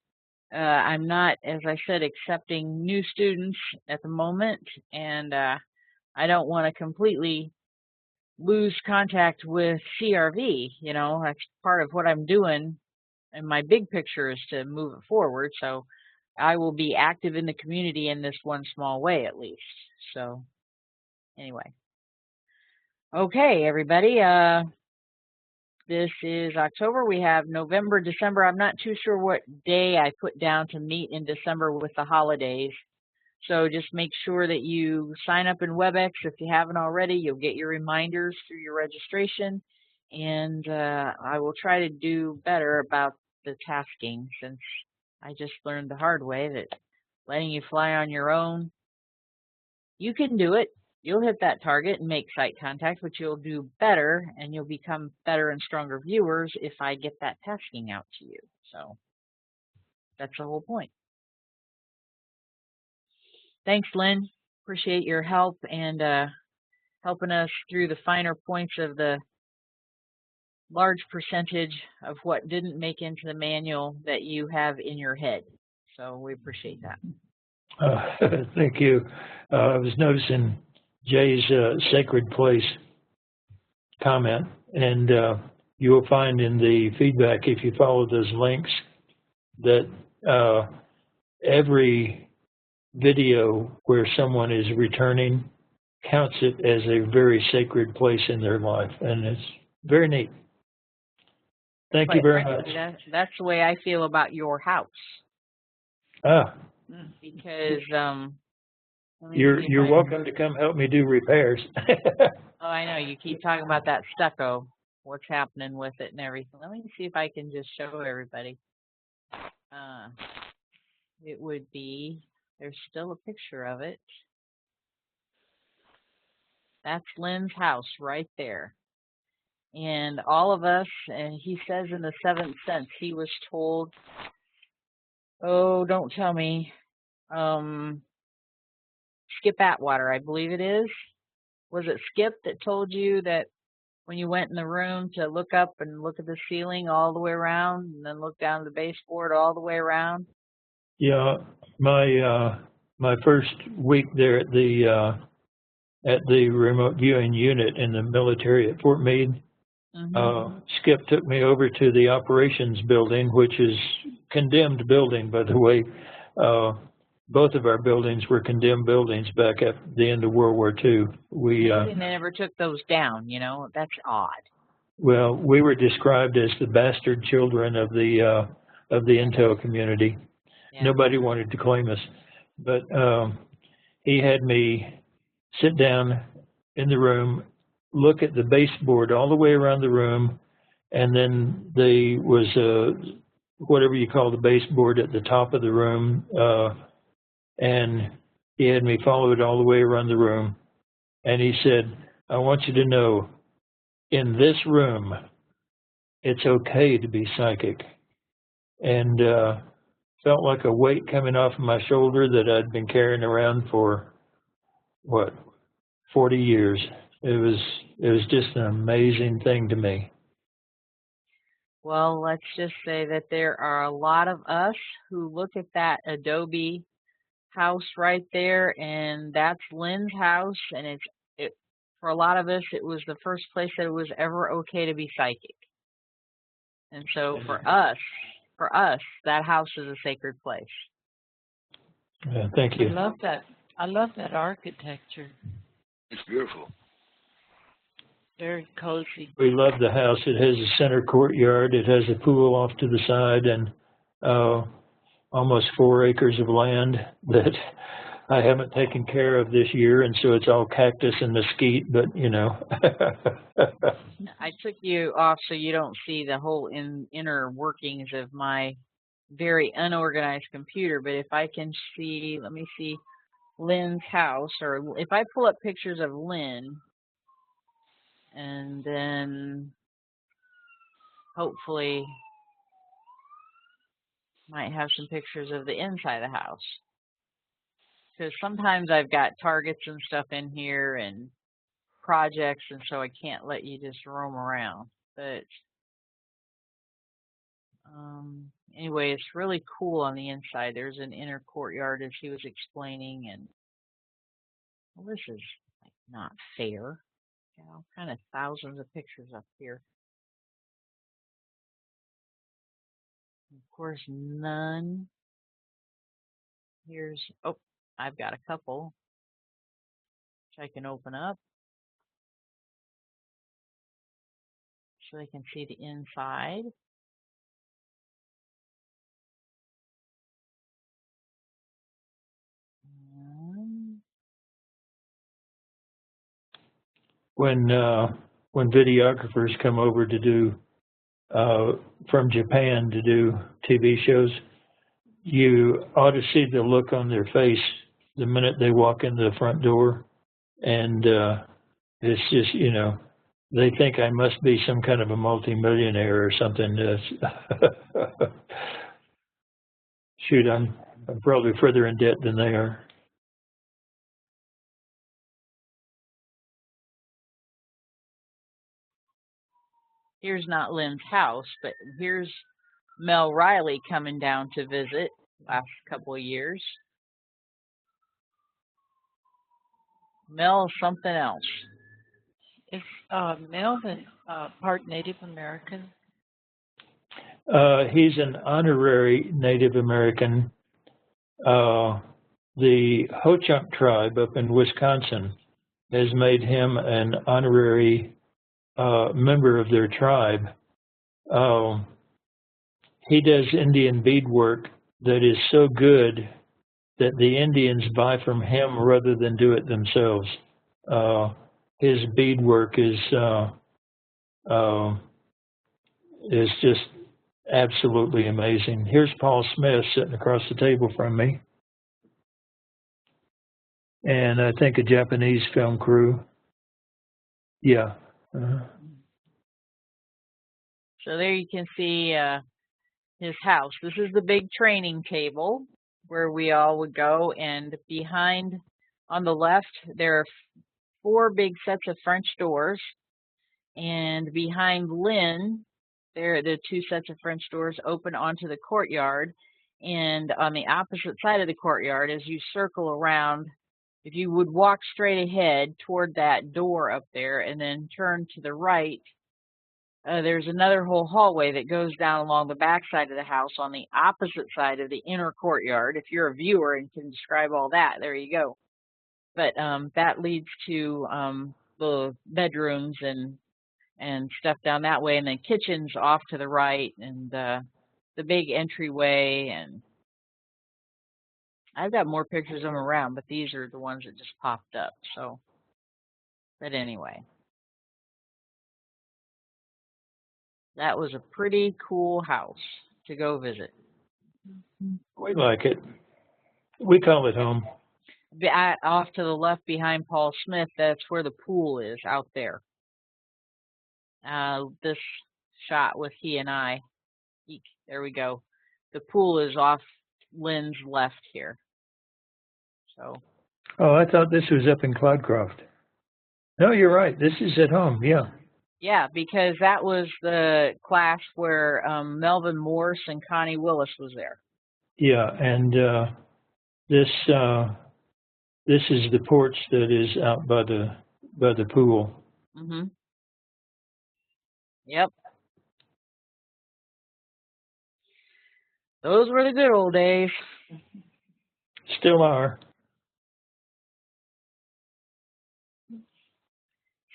I'm not, as I said, accepting new students at the moment, and I don't want to completely lose contact with CRV. You know, that's part of what I'm doing, and my big picture is to move it forward. So I will be active in the community in this one small way, at least. So anyway. Okay, everybody. This is October. We have November, December. I'm not too sure what day I put down to meet in December with the holidays. So just make sure that you sign up in WebEx. If you haven't already, you'll get your reminders through your registration. And I will try to do better about the tasking, since I just learned the hard way that letting you fly on your own, you can do it. You'll hit that target and make site contact, but you'll do better and you'll become better and stronger viewers if I get that tasking out to you. So that's the whole point. Thanks, Lynn. Appreciate your help and helping us through the finer points of the large percentage of what didn't make into the manual that you have in your head. So we appreciate that. Thank you. I was noticing Jay's sacred place comment, and you will find in the feedback, if you follow those links, that every video where someone is returning counts it as a very sacred place in their life, and it's very neat. Thank you very much. That's the way I feel about your house. Because you're welcome to come help me do repairs. Oh, I know, you keep talking about that stucco, what's happening with it and everything. Let me see if I can just show everybody. It would be, there's still a picture of it. That's Lynn's house right there. And all of us, and he says in the 7th sense, he was told, oh, don't tell me, Skip Atwater, I believe it is. Was it Skip that told you that when you went in the room to look up and look at the ceiling all the way around and then look down at the baseboard all the way around? Yeah, my first week there at the remote viewing unit in the military at Fort Meade, Skip took me over to the operations building, which is condemned building, by the way. Both of our buildings were condemned buildings back at the end of World War II. They never took those down, you know, that's odd. Well, we were described as the bastard children of the intel community. Yeah. Nobody wanted to claim us, but he had me sit down in the room, look at the baseboard all the way around the room, and then there was whatever you call the baseboard at the top of the room, and he had me follow it all the way around the room, and he said, I want you to know, in this room, it's okay to be psychic. And felt like a weight coming off of my shoulder that I'd been carrying around for, 40 years. It was just an amazing thing to me. Well, let's just say that there are a lot of us who look at that Adobe house right there, and that's Lynn's house, and for a lot of us, it was the first place that it was ever okay to be psychic. And so for us, that house is a sacred place. Yeah, thank you. I love that architecture. It's beautiful. Very cozy. We love the house. It has a center courtyard. It has a pool off to the side, and almost 4 acres of land that I haven't taken care of this year, and so it's all cactus and mesquite, but you know. I took you off so you don't see the whole inner workings of my very unorganized computer, but if I can see, let me see Lynn's house, or if I pull up pictures of Lynn, and then hopefully might have some pictures of the inside of the house. Because sometimes I've got targets and stuff in here and projects, and so I can't let you just roam around. But anyway, it's really cool on the inside. There's an inner courtyard, as he was explaining, and well, this is like not fair. You know, kind of thousands of pictures up here. Of course, none. Here's, oh, I've got a couple which I can open up so they can see the inside. When videographers come over to do from Japan to do TV shows, you ought to see the look on their face the minute they walk in the front door, and it's just, you know, they think I must be some kind of a multimillionaire or something. Shoot, I'm probably further in debt than they are. Here's not Lynn's house, but here's Mel Riley coming down to visit last couple of years. Mel's something else. Is Melvin part Native American? He's an honorary Native American. The Ho-Chunk tribe up in Wisconsin has made him an honorary member of their tribe. He does Indian beadwork that is so good that the Indians buy from him rather than do it themselves. His beadwork is just absolutely amazing. Here's Paul Smith sitting across the table from me, and I think a Japanese film crew. Yeah. So there you can see his house. This is the big training table where we all would go, and behind, on the left, there are 4 big sets of French doors, and behind Lynn, there the 2 sets of French doors open onto the courtyard, and on the opposite side of the courtyard, as you circle around, if you would walk straight ahead toward that door up there and then turn to the right, there's another whole hallway that goes down along the back side of the house on the opposite side of the inner courtyard. If you're a viewer and can describe all that, there you go. But that leads to the bedrooms and stuff down that way, and then kitchens off to the right, and the big entryway. And I've got more pictures of them around, but these are the ones that just popped up. So, but anyway. That was a pretty cool house to go visit. We like it. We call it home. Off to the left behind Paul Smith, that's where the pool is, out there. This shot with he and I. There we go. The pool is off Lynn's left here. So. Oh, I thought this was up in Cloudcroft. No, you're right. This is at home, yeah. Yeah, because that was the class where Melvin Morse and Connie Willis was there. Yeah, and this is the porch that is out by the pool. Mhm. Yep. Those were the good old days. Still are.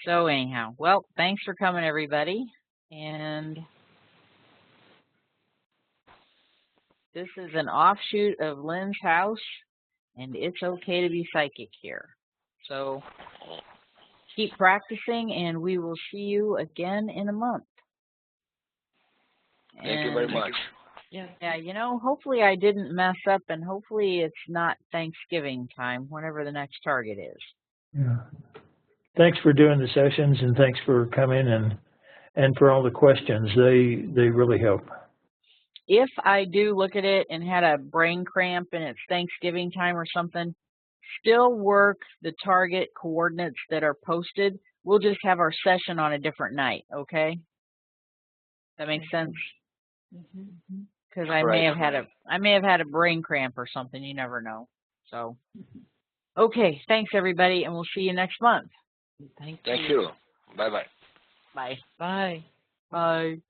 So anyhow, well, thanks for coming, everybody. And this is an offshoot of Lynn's house, and it's okay to be psychic here. So keep practicing, and we will see you again in a month. Thank you very much. Yeah, you know, hopefully I didn't mess up, and hopefully it's not Thanksgiving time, whenever the next target is. Yeah. thanks for doing the sessions, and thanks for coming and for all the questions. They really help. If I do look at it and had a brain cramp and it's Thanksgiving time or something, still work the target coordinates that are posted. We'll just have our session on a different night, okay? That makes sense? Because I may have had a brain cramp or something. You never know. So, okay. Thanks everybody, and we'll see you next month. Thank you. Bye-bye. Bye. Bye. Bye.